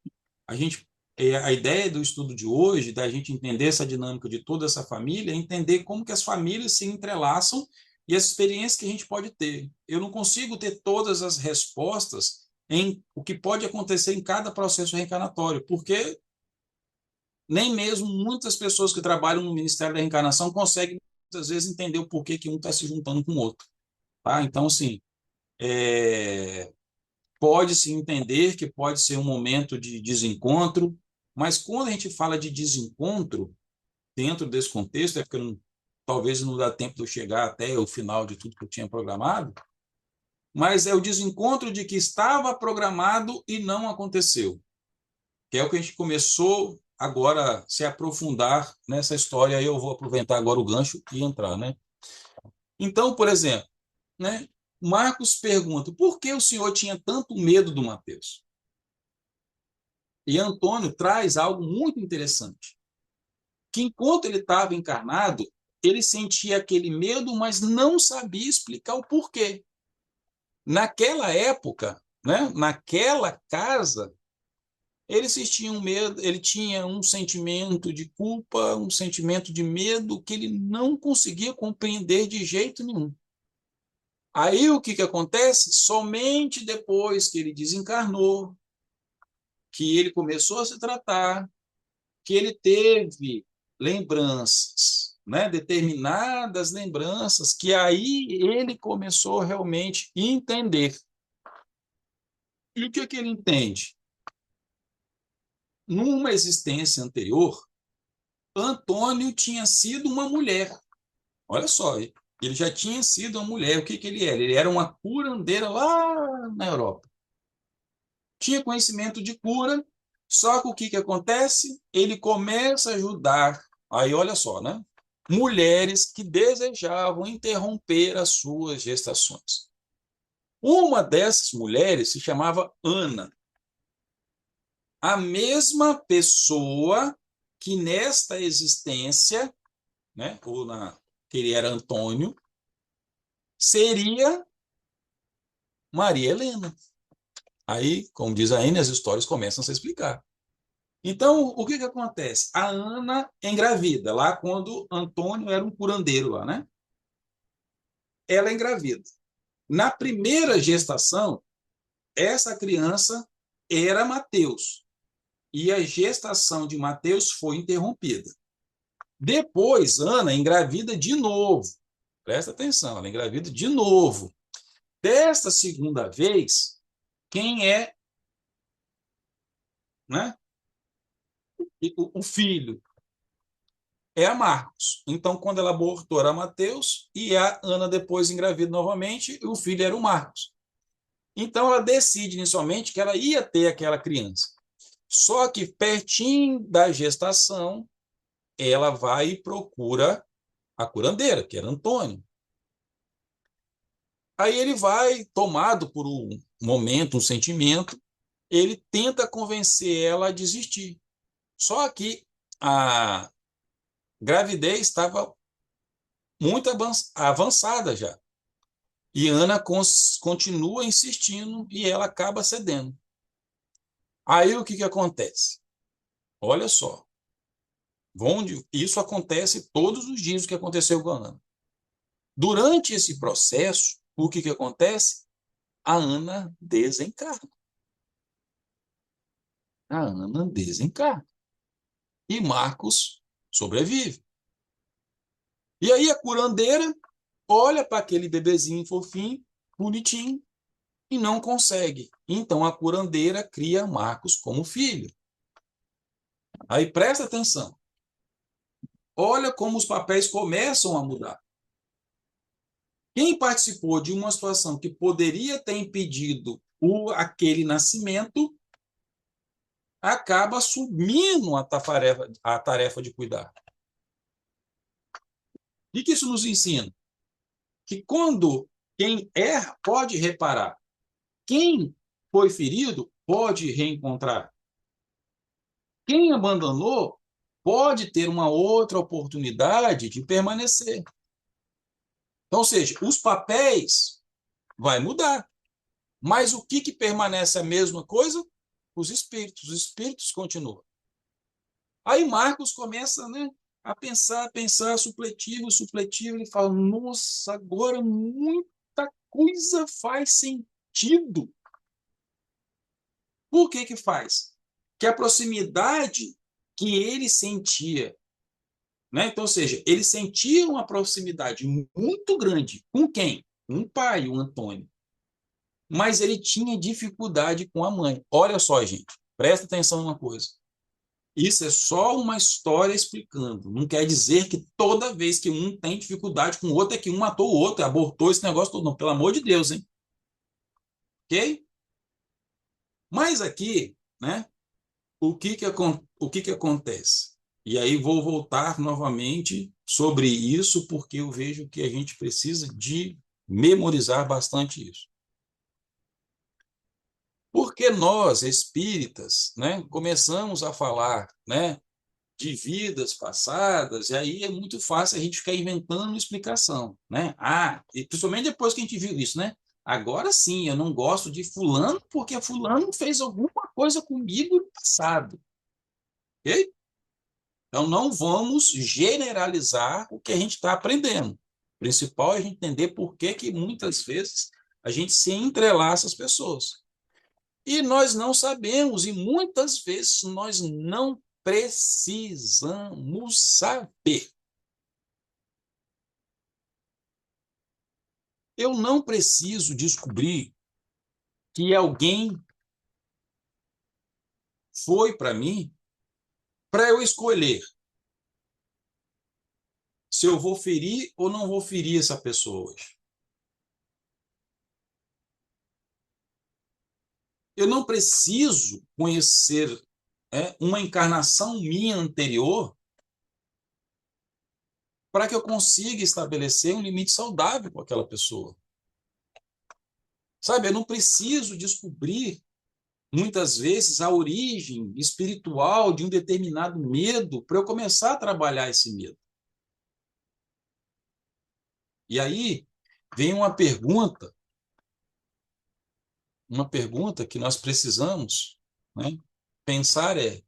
A ideia do estudo de hoje, da gente entender essa dinâmica de toda essa família, é entender como que as famílias se entrelaçam e as experiências que a gente pode ter. Eu não consigo ter todas as respostas em o que pode acontecer em cada processo reencarnatório, porque nem mesmo muitas pessoas que trabalham no Ministério da Reencarnação conseguem, muitas vezes, entender o porquê que um está se juntando com o outro. Tá? Então, assim, pode-se entender que pode ser um momento de desencontro, mas quando a gente fala de desencontro, dentro desse contexto, porque talvez não dá tempo de eu chegar até o final de tudo que eu tinha programado, mas é o desencontro de que estava programado e não aconteceu, que é o que a gente começou agora a se aprofundar nessa história, aí eu vou aproveitar agora o gancho e entrar, né? Então, por exemplo, né, Marcos pergunta, por que o senhor tinha tanto medo do Mateus? E Antônio traz algo muito interessante, que enquanto ele estava encarnado, ele sentia aquele medo, mas não sabia explicar o porquê. Naquela época, né, naquela casa, ele tinha um sentimento de culpa, um sentimento de medo que ele não conseguia compreender de jeito nenhum. Aí o que acontece? Somente depois que ele desencarnou, que ele começou a se tratar, que ele teve lembranças, né? Determinadas lembranças, que aí ele começou realmente a entender. E o que ele entende? Numa existência anterior, Antônio tinha sido uma mulher. Olha só, ele já tinha sido uma mulher. O que ele era? Ele era uma curandeira lá na Europa. Tinha conhecimento de cura, só que o que acontece? Ele começa a ajudar, aí olha só, né? Mulheres que desejavam interromper as suas gestações. Uma dessas mulheres se chamava Ana. A mesma pessoa que nesta existência, né, que ele era Antônio, seria Maria Helena. Aí, como diz a Anne, as histórias começam a se explicar. Então, o que acontece? A Ana engravida, lá quando Antônio era um curandeiro lá, né? Ela engravida. Na primeira gestação, essa criança era Mateus. E a gestação de Mateus foi interrompida. Depois, Ana engravida de novo. Presta atenção, ela engravida de novo. Desta segunda vez, quem é, né, o filho? É a Marcos. Então, quando ela abortou, era Mateus, e a Ana depois engravida novamente, e o filho era o Marcos. Então, ela decide inicialmente que ela ia ter aquela criança. Só que, pertinho da gestação, ela vai e procura a curandeira, que era Antônio. Aí ele vai, tomado por um momento, um sentimento, ele tenta convencer ela a desistir. Só que a gravidez estava muito avançada já. E Ana continua insistindo e ela acaba cedendo. Aí o que acontece? Olha só. Isso acontece todos os dias, o que aconteceu com a Ana. Durante esse processo, o que acontece? A Ana desencarna. A Ana desencarna. E Marcos sobrevive. E aí a curandeira olha para aquele bebezinho fofinho, bonitinho, e não consegue. Então a curandeira cria Marcos como filho. Aí presta atenção. Olha como os papéis começam a mudar. Quem participou de uma situação que poderia ter impedido aquele nascimento acaba assumindo a tarefa de cuidar. E que isso nos ensina? Que quando quem erra pode reparar, quem foi ferido pode reencontrar. Quem abandonou pode ter uma outra oportunidade de permanecer. Então, ou seja, os papéis vai mudar. Mas o que permanece a mesma coisa? Os espíritos continuam. Aí Marcos começa, né, a pensar, supletivo, ele fala, nossa, agora muita coisa faz sentido. Por que faz? Que a proximidade que ele sentia, né? Então, ou seja, ele sentia uma proximidade muito grande com quem? Um pai, o Antônio. Mas ele tinha dificuldade com a mãe. Olha só, gente, presta atenção numa coisa. Isso é só uma história explicando. Não quer dizer que toda vez que um tem dificuldade com o outro é que um matou o outro, abortou esse negócio todo. Não, pelo amor de Deus, hein? Ok? Mas aqui, né? O que acontece? E aí vou voltar novamente sobre isso, porque eu vejo que a gente precisa de memorizar bastante isso. Porque nós, espíritas, né, começamos a falar, né, de vidas passadas, e aí é muito fácil a gente ficar inventando explicação, né? E principalmente depois que a gente viu isso, né? Agora sim, eu não gosto de fulano porque fulano fez alguma coisa comigo no passado. Ok? Então, não vamos generalizar o que a gente está aprendendo. O principal é a gente entender por que muitas vezes a gente se entrelaça as pessoas. E nós não sabemos, e muitas vezes nós não precisamos saber. Eu não preciso descobrir que alguém foi para mim para eu escolher se eu vou ferir ou não vou ferir essa pessoa hoje. Eu não preciso conhecer uma encarnação minha anterior para que eu consiga estabelecer um limite saudável com aquela pessoa. Sabe, eu não preciso descobrir, muitas vezes, a origem espiritual de um determinado medo para eu começar a trabalhar esse medo. E aí vem uma pergunta uma pergunta que nós precisamos, né, pensar é: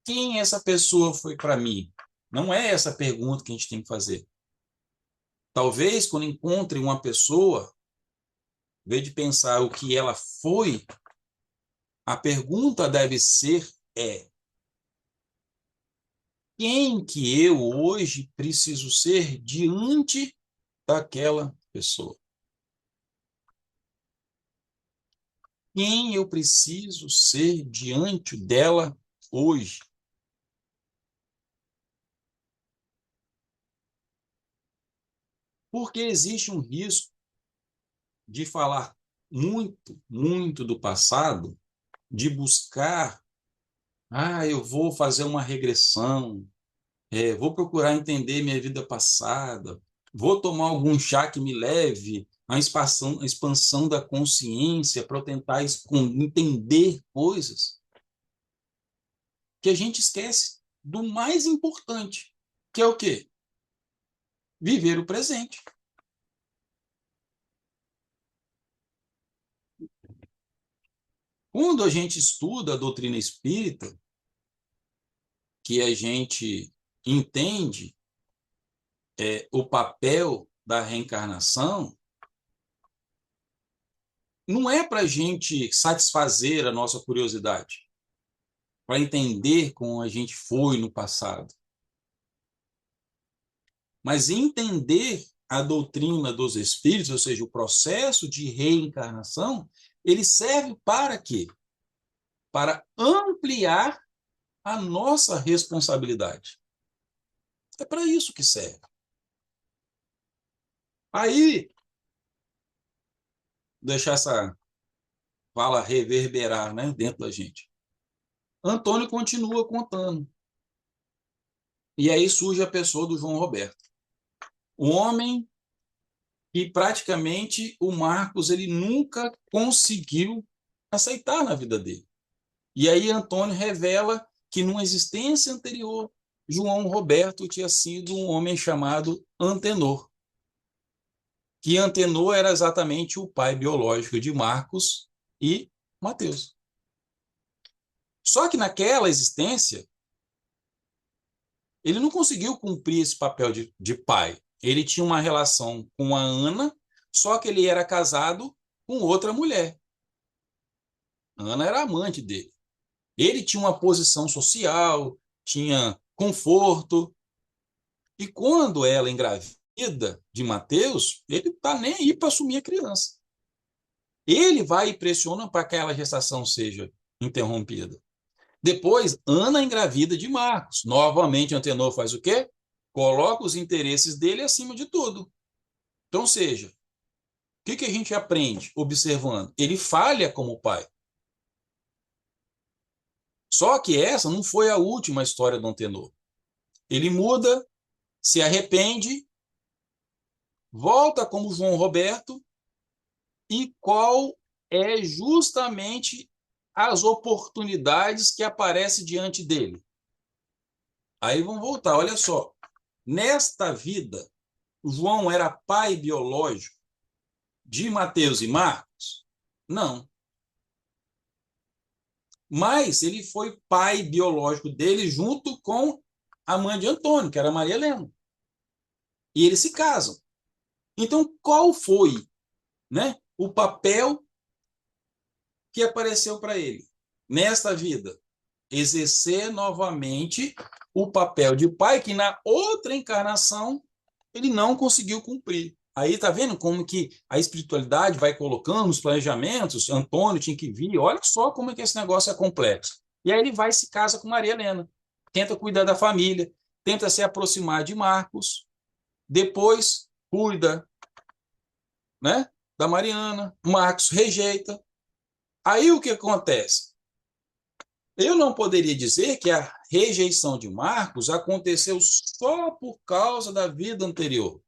quem essa pessoa foi para mim? Não é essa pergunta que a gente tem que fazer. Talvez, quando encontre uma pessoa, em vez de pensar o que ela foi, a pergunta deve ser quem que eu hoje preciso ser diante daquela pessoa? Quem eu preciso ser diante dela hoje? Porque existe um risco de falar muito, muito do passado, de buscar, eu vou fazer uma regressão, vou procurar entender minha vida passada, vou tomar algum chá que me leve à expansão da consciência para eu tentar entender coisas, que a gente esquece do mais importante, que é o quê? Viver o presente. Quando a gente estuda a doutrina espírita, que a gente entende o papel da reencarnação, não é para a gente satisfazer a nossa curiosidade, para entender como a gente foi no passado, mas entender a doutrina dos espíritos, ou seja, o processo de reencarnação, ele serve para quê? Para ampliar a nossa responsabilidade. É para isso que serve. Aí, deixar essa fala reverberar, né, dentro da gente. Antônio continua contando. E aí surge a pessoa do João Roberto. O homem que praticamente o Marcos ele nunca conseguiu aceitar na vida dele. E aí Antônio revela que numa existência anterior, João Roberto tinha sido um homem chamado Antenor. Que Antenor era exatamente o pai biológico de Marcos e Mateus. Só que naquela existência, ele não conseguiu cumprir esse papel de pai. Ele tinha uma relação com a Ana, só que ele era casado com outra mulher. Ana era amante dele. Ele tinha uma posição social, tinha conforto. E quando ela engravida de Mateus, ele não está nem aí para assumir a criança. Ele vai e pressiona para que aquela gestação seja interrompida. Depois, Ana engravida de Marcos. Novamente, Antenor faz o quê? Coloca os interesses dele acima de tudo. Então, ou seja, o que a gente aprende observando? Ele falha como pai. Só que essa não foi a última história do Antenor. Ele muda, se arrepende, volta como João Roberto, e qual é justamente as oportunidades que aparecem diante dele. Aí vamos voltar, olha só. Nesta vida, o João era pai biológico de Mateus e Marcos? Não. Mas ele foi pai biológico dele junto com a mãe de Antônio, que era Maria Helena. E eles se casam. Então, qual foi, né, o papel que apareceu para ele nesta vida? Exercer novamente o papel de pai que na outra encarnação ele não conseguiu cumprir. Aí tá vendo como que a espiritualidade vai colocando os planejamentos, Antônio tinha que vir, olha só como é que esse negócio é complexo. E aí ele vai e se casa com Maria Helena, tenta cuidar da família, tenta se aproximar de Marcos, depois cuida, né, da Mariana, Marcos rejeita. Aí o que acontece? Eu não poderia dizer que a rejeição de Marcos aconteceu só por causa da vida anterior.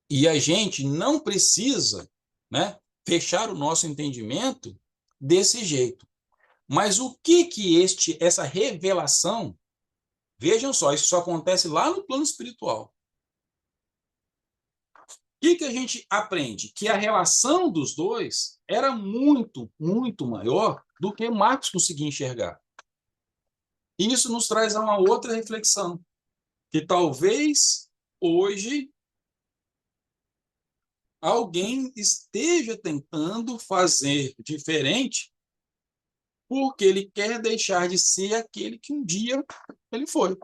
E a gente não precisa, né, fechar o nosso entendimento desse jeito. Mas o que essa revelação, vejam só, isso só acontece lá no plano espiritual. que a gente aprende? Que a relação dos dois era muito, muito maior do que Marcos conseguia enxergar. E isso nos traz a uma outra reflexão, que talvez hoje alguém esteja tentando fazer diferente porque ele quer deixar de ser aquele que um dia ele foi.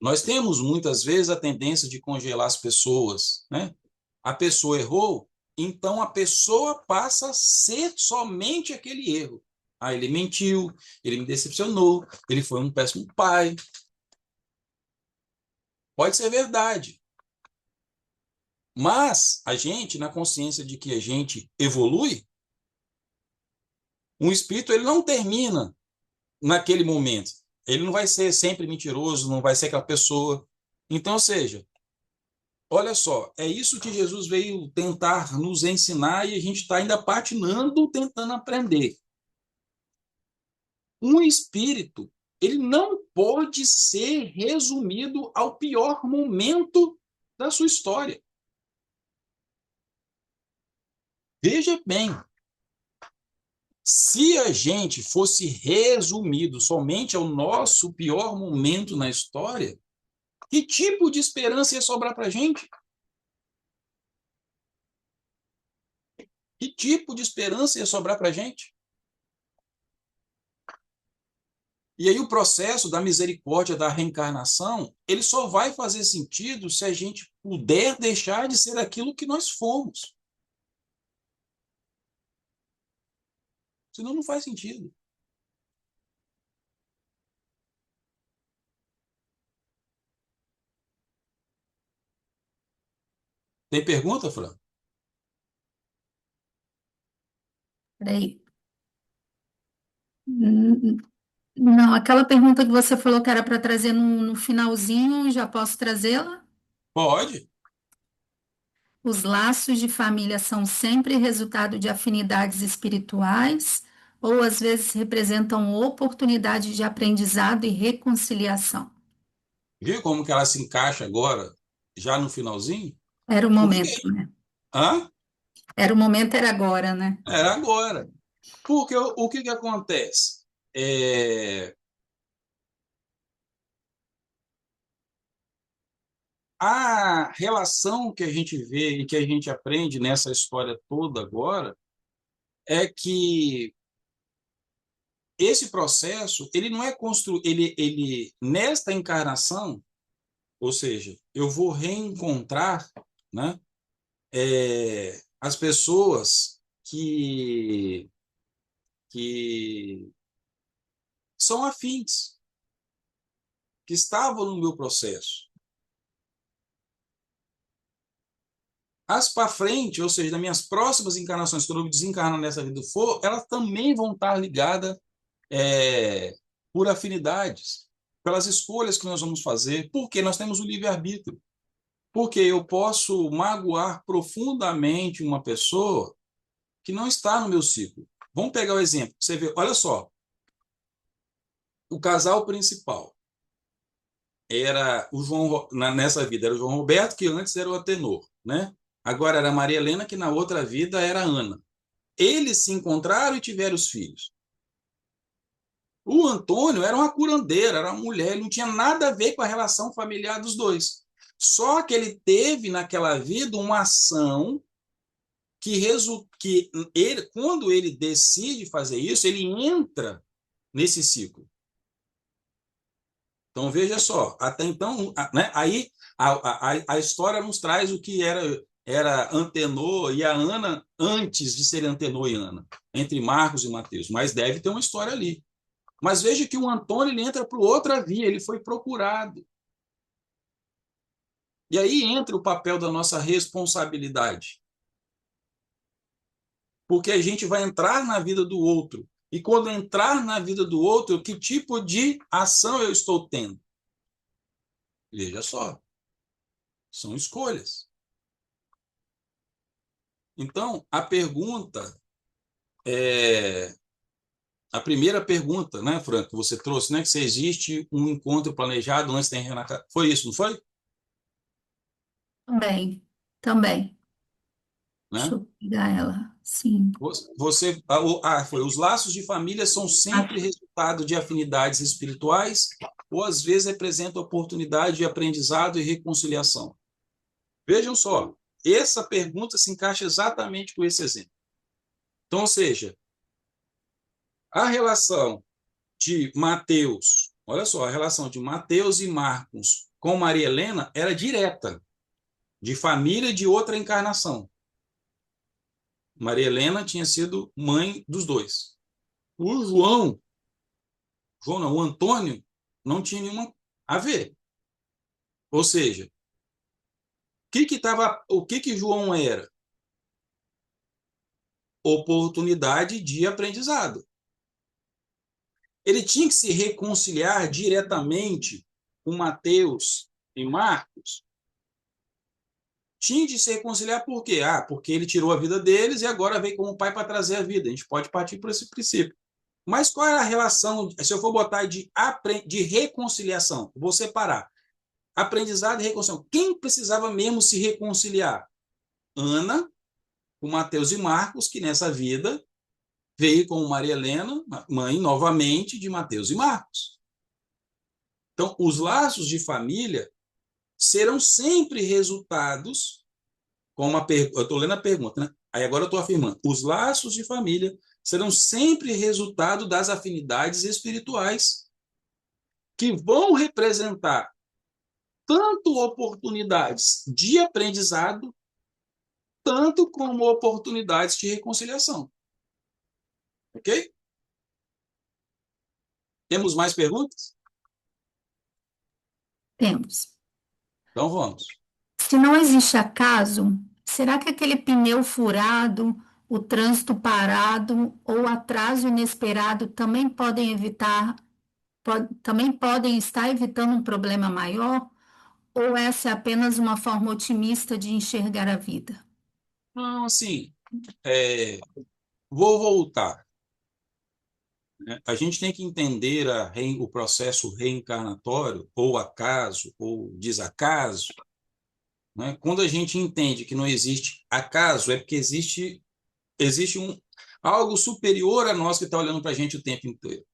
Nós temos muitas vezes a tendência de congelar as pessoas, né? A pessoa errou, então a pessoa passa a ser somente aquele erro. Ah, ele mentiu, ele me decepcionou, ele foi um péssimo pai. Pode ser verdade. Mas a gente, na consciência de que a gente evolui, um espírito ele não termina naquele momento. Ele não vai ser sempre mentiroso, não vai ser aquela pessoa. Então, ou seja, olha só, é isso que Jesus veio tentar nos ensinar e a gente está ainda patinando, tentando aprender. Um espírito, ele não pode ser resumido ao pior momento da sua história. Veja bem, se a gente fosse resumido somente ao nosso pior momento na história, que tipo de esperança ia sobrar para a gente? Que tipo de esperança ia sobrar para a gente? E aí o processo da misericórdia, da reencarnação, ele só vai fazer sentido se a gente puder deixar de ser aquilo que nós fomos. Senão não faz sentido. Tem pergunta, Fran? Peraí. Não, aquela pergunta que você falou que era para trazer no finalzinho, já posso trazê-la? Pode. Os laços de família são sempre resultado de afinidades espirituais ou às vezes representam oportunidade de aprendizado e reconciliação? Viu como que ela se encaixa agora, já no finalzinho? Era o Porque, momento, né? hã? Era o momento, era agora, né? Era agora. Porque o que que acontece? A relação que a gente vê e que a gente aprende nessa história toda agora é que esse processo, ele não é construído, ele nesta encarnação, ou seja, eu vou reencontrar, né, as pessoas que são afins, que estavam no meu processo. As para frente, ou seja, nas minhas próximas encarnações, quando eu me desencarnar nessa vida for, elas também vão estar ligadas por afinidades, pelas escolhas que nós vamos fazer, porque nós temos o livre-arbítrio. Porque eu posso magoar profundamente uma pessoa que não está no meu ciclo. Vamos pegar o exemplo. Você vê, olha só, o casal principal era o João, nessa vida era o João Roberto, que antes era o Atenor, né? Agora era a Maria Helena, que na outra vida era a Ana. Eles se encontraram e tiveram os filhos. O Antônio era uma curandeira, era uma mulher, ele não tinha nada a ver com a relação familiar dos dois. Só que ele teve naquela vida uma ação que ele, quando ele decide fazer isso, ele entra nesse ciclo. Então veja só, até então, né, aí a história nos traz o que era Antenor e a Ana antes de ser Antenor e Ana, entre Marcos e Mateus, mas deve ter uma história ali. Mas veja que o Antônio ele entra para outra via, ele foi procurado. E aí entra o papel da nossa responsabilidade. Porque a gente vai entrar na vida do outro. E quando entrar na vida do outro, que tipo de ação eu estou tendo? Veja só, são escolhas. Então, a pergunta a primeira pergunta, né, Franco, que você trouxe, né, que se existe um encontro planejado antes da reencarnação. Foi isso, não foi? Também, também. Deixa né? eu pegar ela. Sim. Foi. Os laços de família são Ah, sempre resultado de afinidades espirituais ou às vezes representam oportunidade de aprendizado e reconciliação. Vejam só, essa pergunta se encaixa exatamente com esse exemplo. Então, ou seja, a relação de Mateus, olha só, a relação de Mateus e Marcos com Maria Helena era direta, de família de outra encarnação. Maria Helena tinha sido mãe dos dois. O João não, o Antônio não tinha nenhuma a ver. Ou seja, o que João era? Oportunidade de aprendizado. Ele tinha que se reconciliar diretamente com Mateus e Marcos. Tinha de se reconciliar por quê? Porque ele tirou a vida deles e agora veio como pai para trazer a vida. A gente pode partir por esse princípio. Mas qual é a relação, se eu for botar de reconciliação? Vou separar. Aprendizado e reconciliação. Quem precisava mesmo se reconciliar? Ana, com Mateus e Marcos, que nessa vida veio com Maria Helena, mãe novamente de Mateus e Marcos. Então, os laços de família serão sempre resultados, eu estou lendo a pergunta, né? Aí agora eu estou afirmando, os laços de família serão sempre resultado das afinidades espirituais que vão representar tanto oportunidades de aprendizado, tanto como oportunidades de reconciliação. Ok? Temos mais perguntas? temos. Então vamos. Se não existe acaso, será que aquele pneu furado, o trânsito parado ou atraso inesperado também podem estar evitando um problema maior? Ou essa é apenas uma forma otimista de enxergar a vida? Então, assim, vou voltar, né? A gente tem que entender o processo reencarnatório, ou acaso, ou desacaso, né? Quando a gente entende que não existe acaso, é porque existe algo superior a nós que está olhando para a gente o tempo inteiro.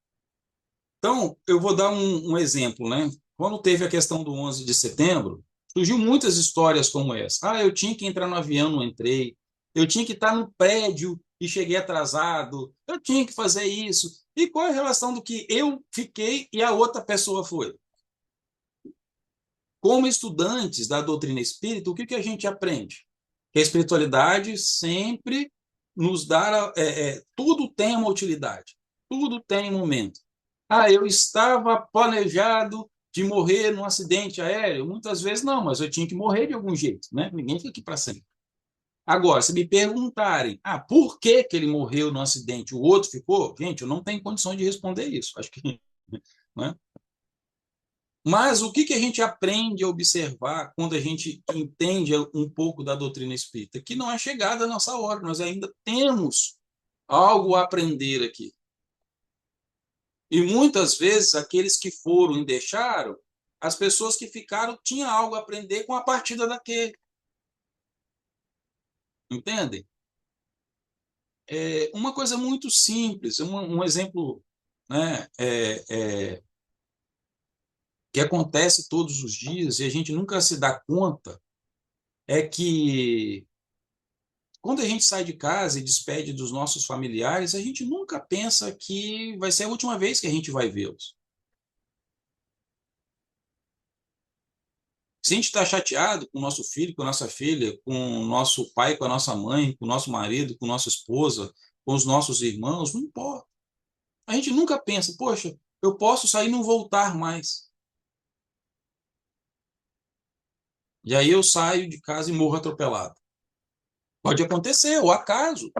Então, eu vou dar um exemplo, né? Quando teve a questão do 11 de setembro, surgiu muitas histórias como essa. Eu tinha que entrar no avião, não entrei. Eu tinha que estar no prédio e cheguei atrasado. Eu tinha que fazer isso. E qual é a relação do que eu fiquei e a outra pessoa foi? Como estudantes da doutrina espírita, o que a gente aprende? Que a espiritualidade sempre nos dá. Tudo tem uma utilidade, tudo tem um momento. Eu estava planejado de morrer num acidente aéreo. Muitas vezes não, mas eu tinha que morrer de algum jeito, né? Ninguém fica aqui para sempre. Agora, se me perguntarem, por que ele morreu no acidente, o outro ficou? Gente, eu não tenho condição de responder isso. Acho que, né? Mas o que a gente aprende a observar quando a gente entende um pouco da doutrina espírita? Que não é chegada a nossa hora, nós ainda temos algo a aprender aqui. E muitas vezes aqueles que foram e deixaram, as pessoas que ficaram tinham algo a aprender com a partida daquele. Entendem? Uma coisa muito simples, um exemplo, né, que acontece todos os dias e a gente nunca se dá conta, é que quando a gente sai de casa e despede dos nossos familiares, a gente nunca pensa que vai ser a última vez que a gente vai vê-los. Se a gente está chateado com o nosso filho, com a nossa filha, com o nosso pai, com a nossa mãe, com o nosso marido, com a nossa esposa, com os nossos irmãos, não importa. A gente nunca pensa, poxa, eu posso sair e não voltar mais. E aí eu saio de casa e morro atropelado. Pode acontecer, o acaso.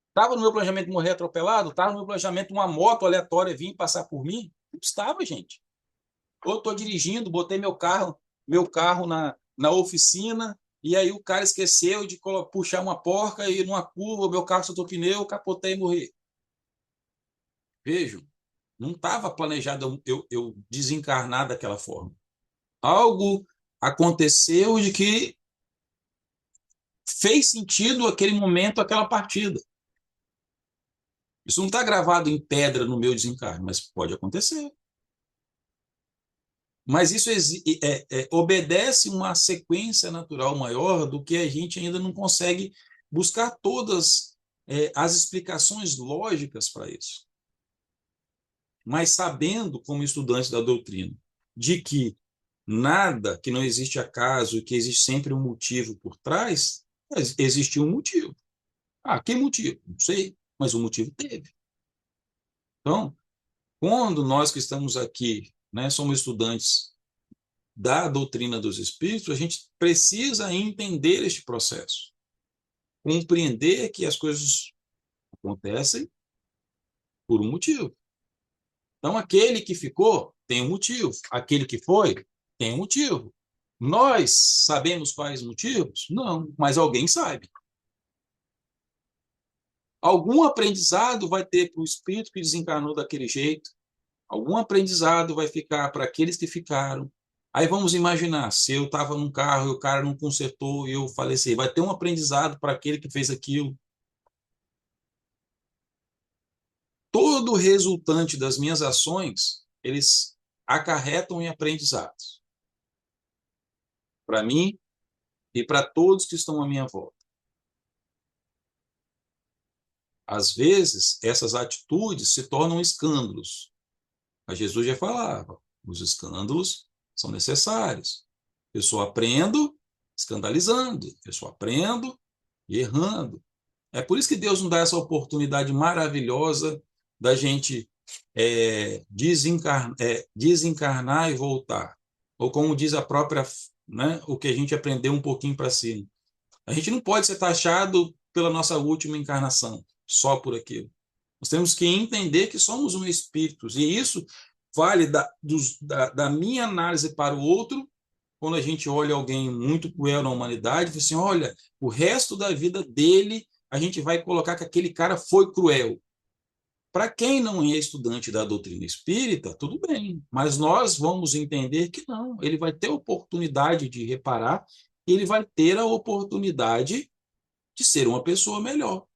Estava no meu planejamento morrer atropelado? Estava no meu planejamento uma moto aleatória vir passar por mim? Não estava, gente. Ou estou dirigindo, botei meu carro na oficina, e aí o cara esqueceu de puxar uma porca e numa curva, meu carro soltou o pneu, capotei e morri. Vejam, não estava planejado eu desencarnar daquela forma. Algo aconteceu de que fez sentido aquele momento, aquela partida. Isso não está gravado em pedra no meu desencarne, mas pode acontecer. Mas isso obedece uma sequência natural maior do que a gente ainda não consegue buscar todas as explicações lógicas para isso. Mas sabendo, como estudante da doutrina, de que nada, que não existe acaso e que existe sempre um motivo por trás, existe um motivo. Ah, que motivo? Não sei, mas o motivo teve. Então, quando nós que estamos aqui, né, somos estudantes da doutrina dos espíritos, a gente precisa entender este processo, compreender que as coisas acontecem por um motivo. Então, aquele que ficou tem um motivo, aquele que foi tem um motivo. Nós sabemos quais motivos? Não, mas alguém sabe. Algum aprendizado vai ter para o espírito que desencarnou daquele jeito, algum aprendizado vai ficar para aqueles que ficaram. Aí vamos imaginar, se eu estava num carro e o cara não consertou e eu faleci, vai ter um aprendizado para aquele que fez aquilo. Todo resultante das minhas ações, eles acarretam em aprendizados. Para mim e para todos que estão à minha volta. Às vezes, essas atitudes se tornam escândalos. Mas Jesus já falava, os escândalos são necessários. Eu só aprendo escandalizando, eu só aprendo errando. É por isso que Deus nos dá essa oportunidade maravilhosa da gente desencarnar e voltar. Ou como diz a própria, né, o que a gente aprendeu um pouquinho para cima. A gente não pode ser taxado pela nossa última encarnação, só por aquilo. Nós temos que entender que somos um espírito, e isso vale da minha análise para o outro, quando a gente olha alguém muito cruel na humanidade, assim, olha, o resto da vida dele, a gente vai colocar que aquele cara foi cruel. Para quem não é estudante da doutrina espírita, tudo bem, mas nós vamos entender que não, ele vai ter a oportunidade de reparar, ele vai ter a oportunidade de ser uma pessoa melhor.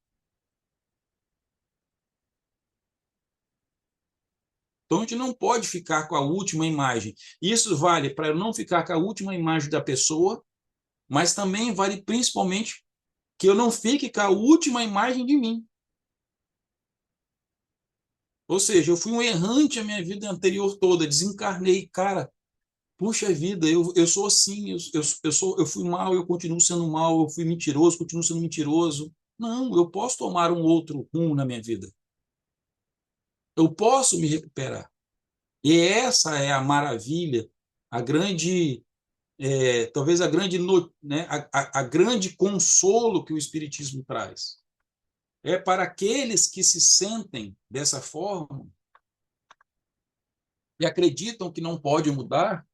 Então, a gente não pode ficar com a última imagem. Isso vale para eu não ficar com a última imagem da pessoa, mas também vale principalmente que eu não fique com a última imagem de mim. Ou seja, eu fui um errante a minha vida anterior toda, desencarnei. Cara, puxa vida, eu sou assim, eu fui mal, eu continuo sendo mal, eu fui mentiroso, continuo sendo mentiroso. Não, eu posso tomar um outro rumo na minha vida. Eu posso me recuperar. E essa é a maravilha, a grande, talvez a grande, né, a grande consolo que o Espiritismo traz. É para aqueles que se sentem dessa forma e acreditam que não pode mudar,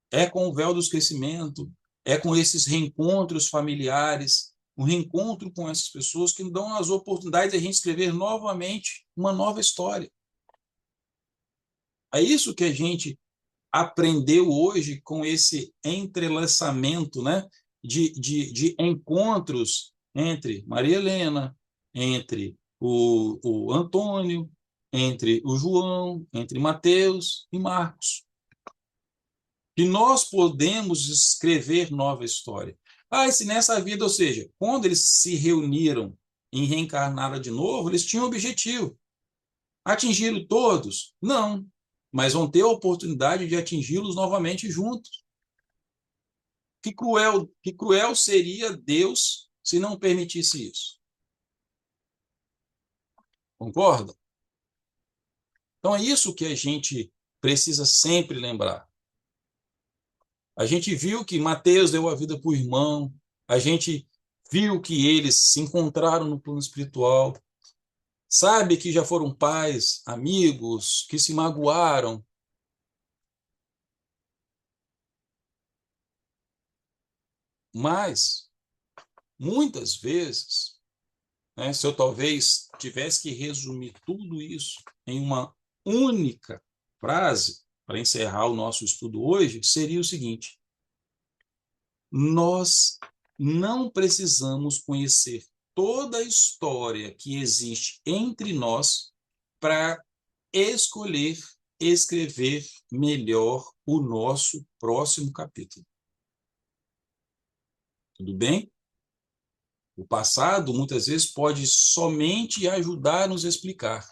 é com o véu do esquecimento, é com esses reencontros familiares, um reencontro com essas pessoas que dão as oportunidades de a gente escrever novamente uma nova história. É isso que a gente aprendeu hoje com esse entrelaçamento, né, de encontros entre Maria Helena, entre o Antônio, entre o João, entre Mateus e Marcos. E nós podemos escrever nova história. Ah, se nessa vida, ou seja, quando eles se reuniram e reencarnaram de novo, eles tinham um objetivo. Atingiram todos? Não. Mas vão ter a oportunidade de atingi-los novamente juntos. Que cruel seria Deus se não permitisse isso. Concorda? Então é isso que a gente precisa sempre lembrar. A gente viu que Mateus deu a vida para o irmão, a gente viu que eles se encontraram no plano espiritual, sabe que já foram pais, amigos, que se magoaram. Mas, muitas vezes, né, se eu talvez tivesse que resumir tudo isso em uma única frase, para encerrar o nosso estudo hoje, seria o seguinte: Nós não precisamos conhecer toda a história que existe entre nós para escolher escrever melhor o nosso próximo capítulo. Tudo bem? O passado, muitas vezes, pode somente ajudar a nos explicar.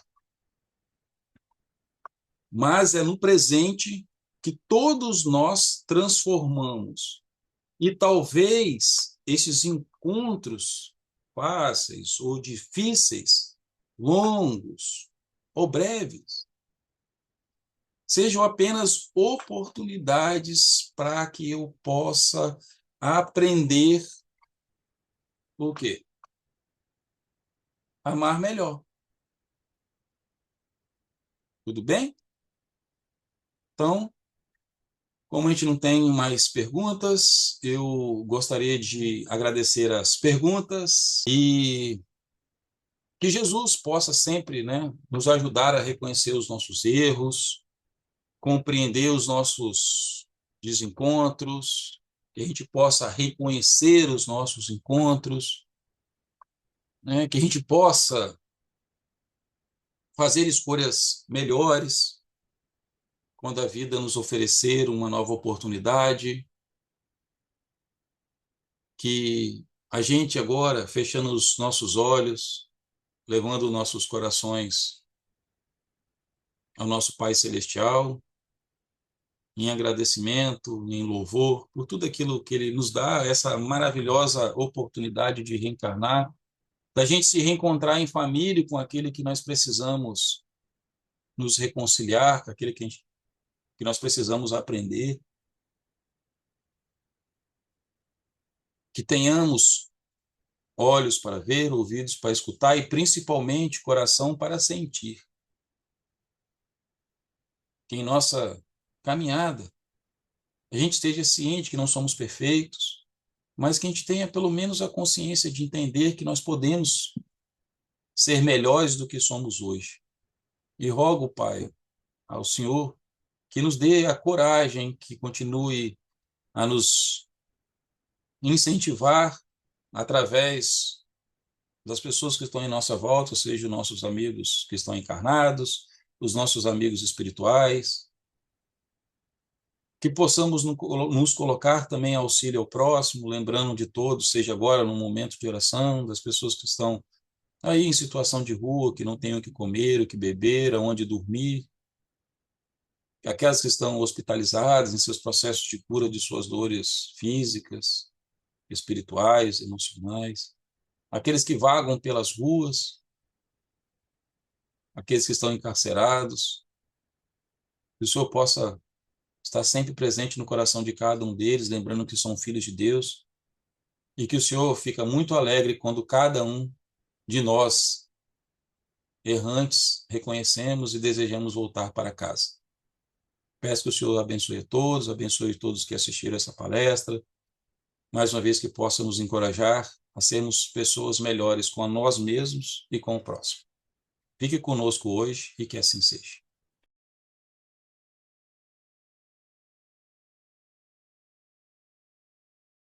Mas é no presente que todos nós transformamos. E talvez esses encontros fáceis ou difíceis, longos ou breves, sejam apenas oportunidades para que eu possa aprender o quê? Amar melhor. Tudo bem? Então, como a gente não tem mais perguntas, eu gostaria de agradecer as perguntas e que Jesus possa sempre, né, nos ajudar a reconhecer os nossos erros, compreender os nossos desencontros, que a gente possa reconhecer os nossos encontros, né, que a gente possa fazer escolhas melhores quando a vida nos oferecer uma nova oportunidade, que a gente agora, fechando os nossos olhos, levando nossos corações ao nosso Pai Celestial, em agradecimento, em louvor, por tudo aquilo que Ele nos dá, essa maravilhosa oportunidade de reencarnar, da gente se reencontrar em família com aquele que nós precisamos nos reconciliar, com aquele que nós precisamos aprender, que tenhamos olhos para ver, ouvidos para escutar e, principalmente, coração para sentir. Que em nossa caminhada a gente esteja ciente que não somos perfeitos, mas que a gente tenha pelo menos a consciência de entender que nós podemos ser melhores do que somos hoje. E rogo, Pai, ao Senhor que nos dê a coragem, que continue a nos incentivar através das pessoas que estão em nossa volta, sejam nossos amigos que estão encarnados, os nossos amigos espirituais, que possamos nos colocar também auxílio ao próximo, lembrando de todos, seja agora no momento de oração, das pessoas que estão aí em situação de rua, que não têm o que comer, o que beber, aonde dormir, aquelas que estão hospitalizadas em seus processos de cura de suas dores físicas, espirituais, emocionais, aqueles que vagam pelas ruas, aqueles que estão encarcerados, que o Senhor possa estar sempre presente no coração de cada um deles, lembrando que são filhos de Deus, e que o Senhor fica muito alegre quando cada um de nós, errantes, reconhecemos e desejamos voltar para casa. Peço que o Senhor abençoe todos que assistiram essa palestra, mais uma vez que possa nos encorajar a sermos pessoas melhores com a nós mesmos e com o próximo. Fique conosco hoje e que assim seja.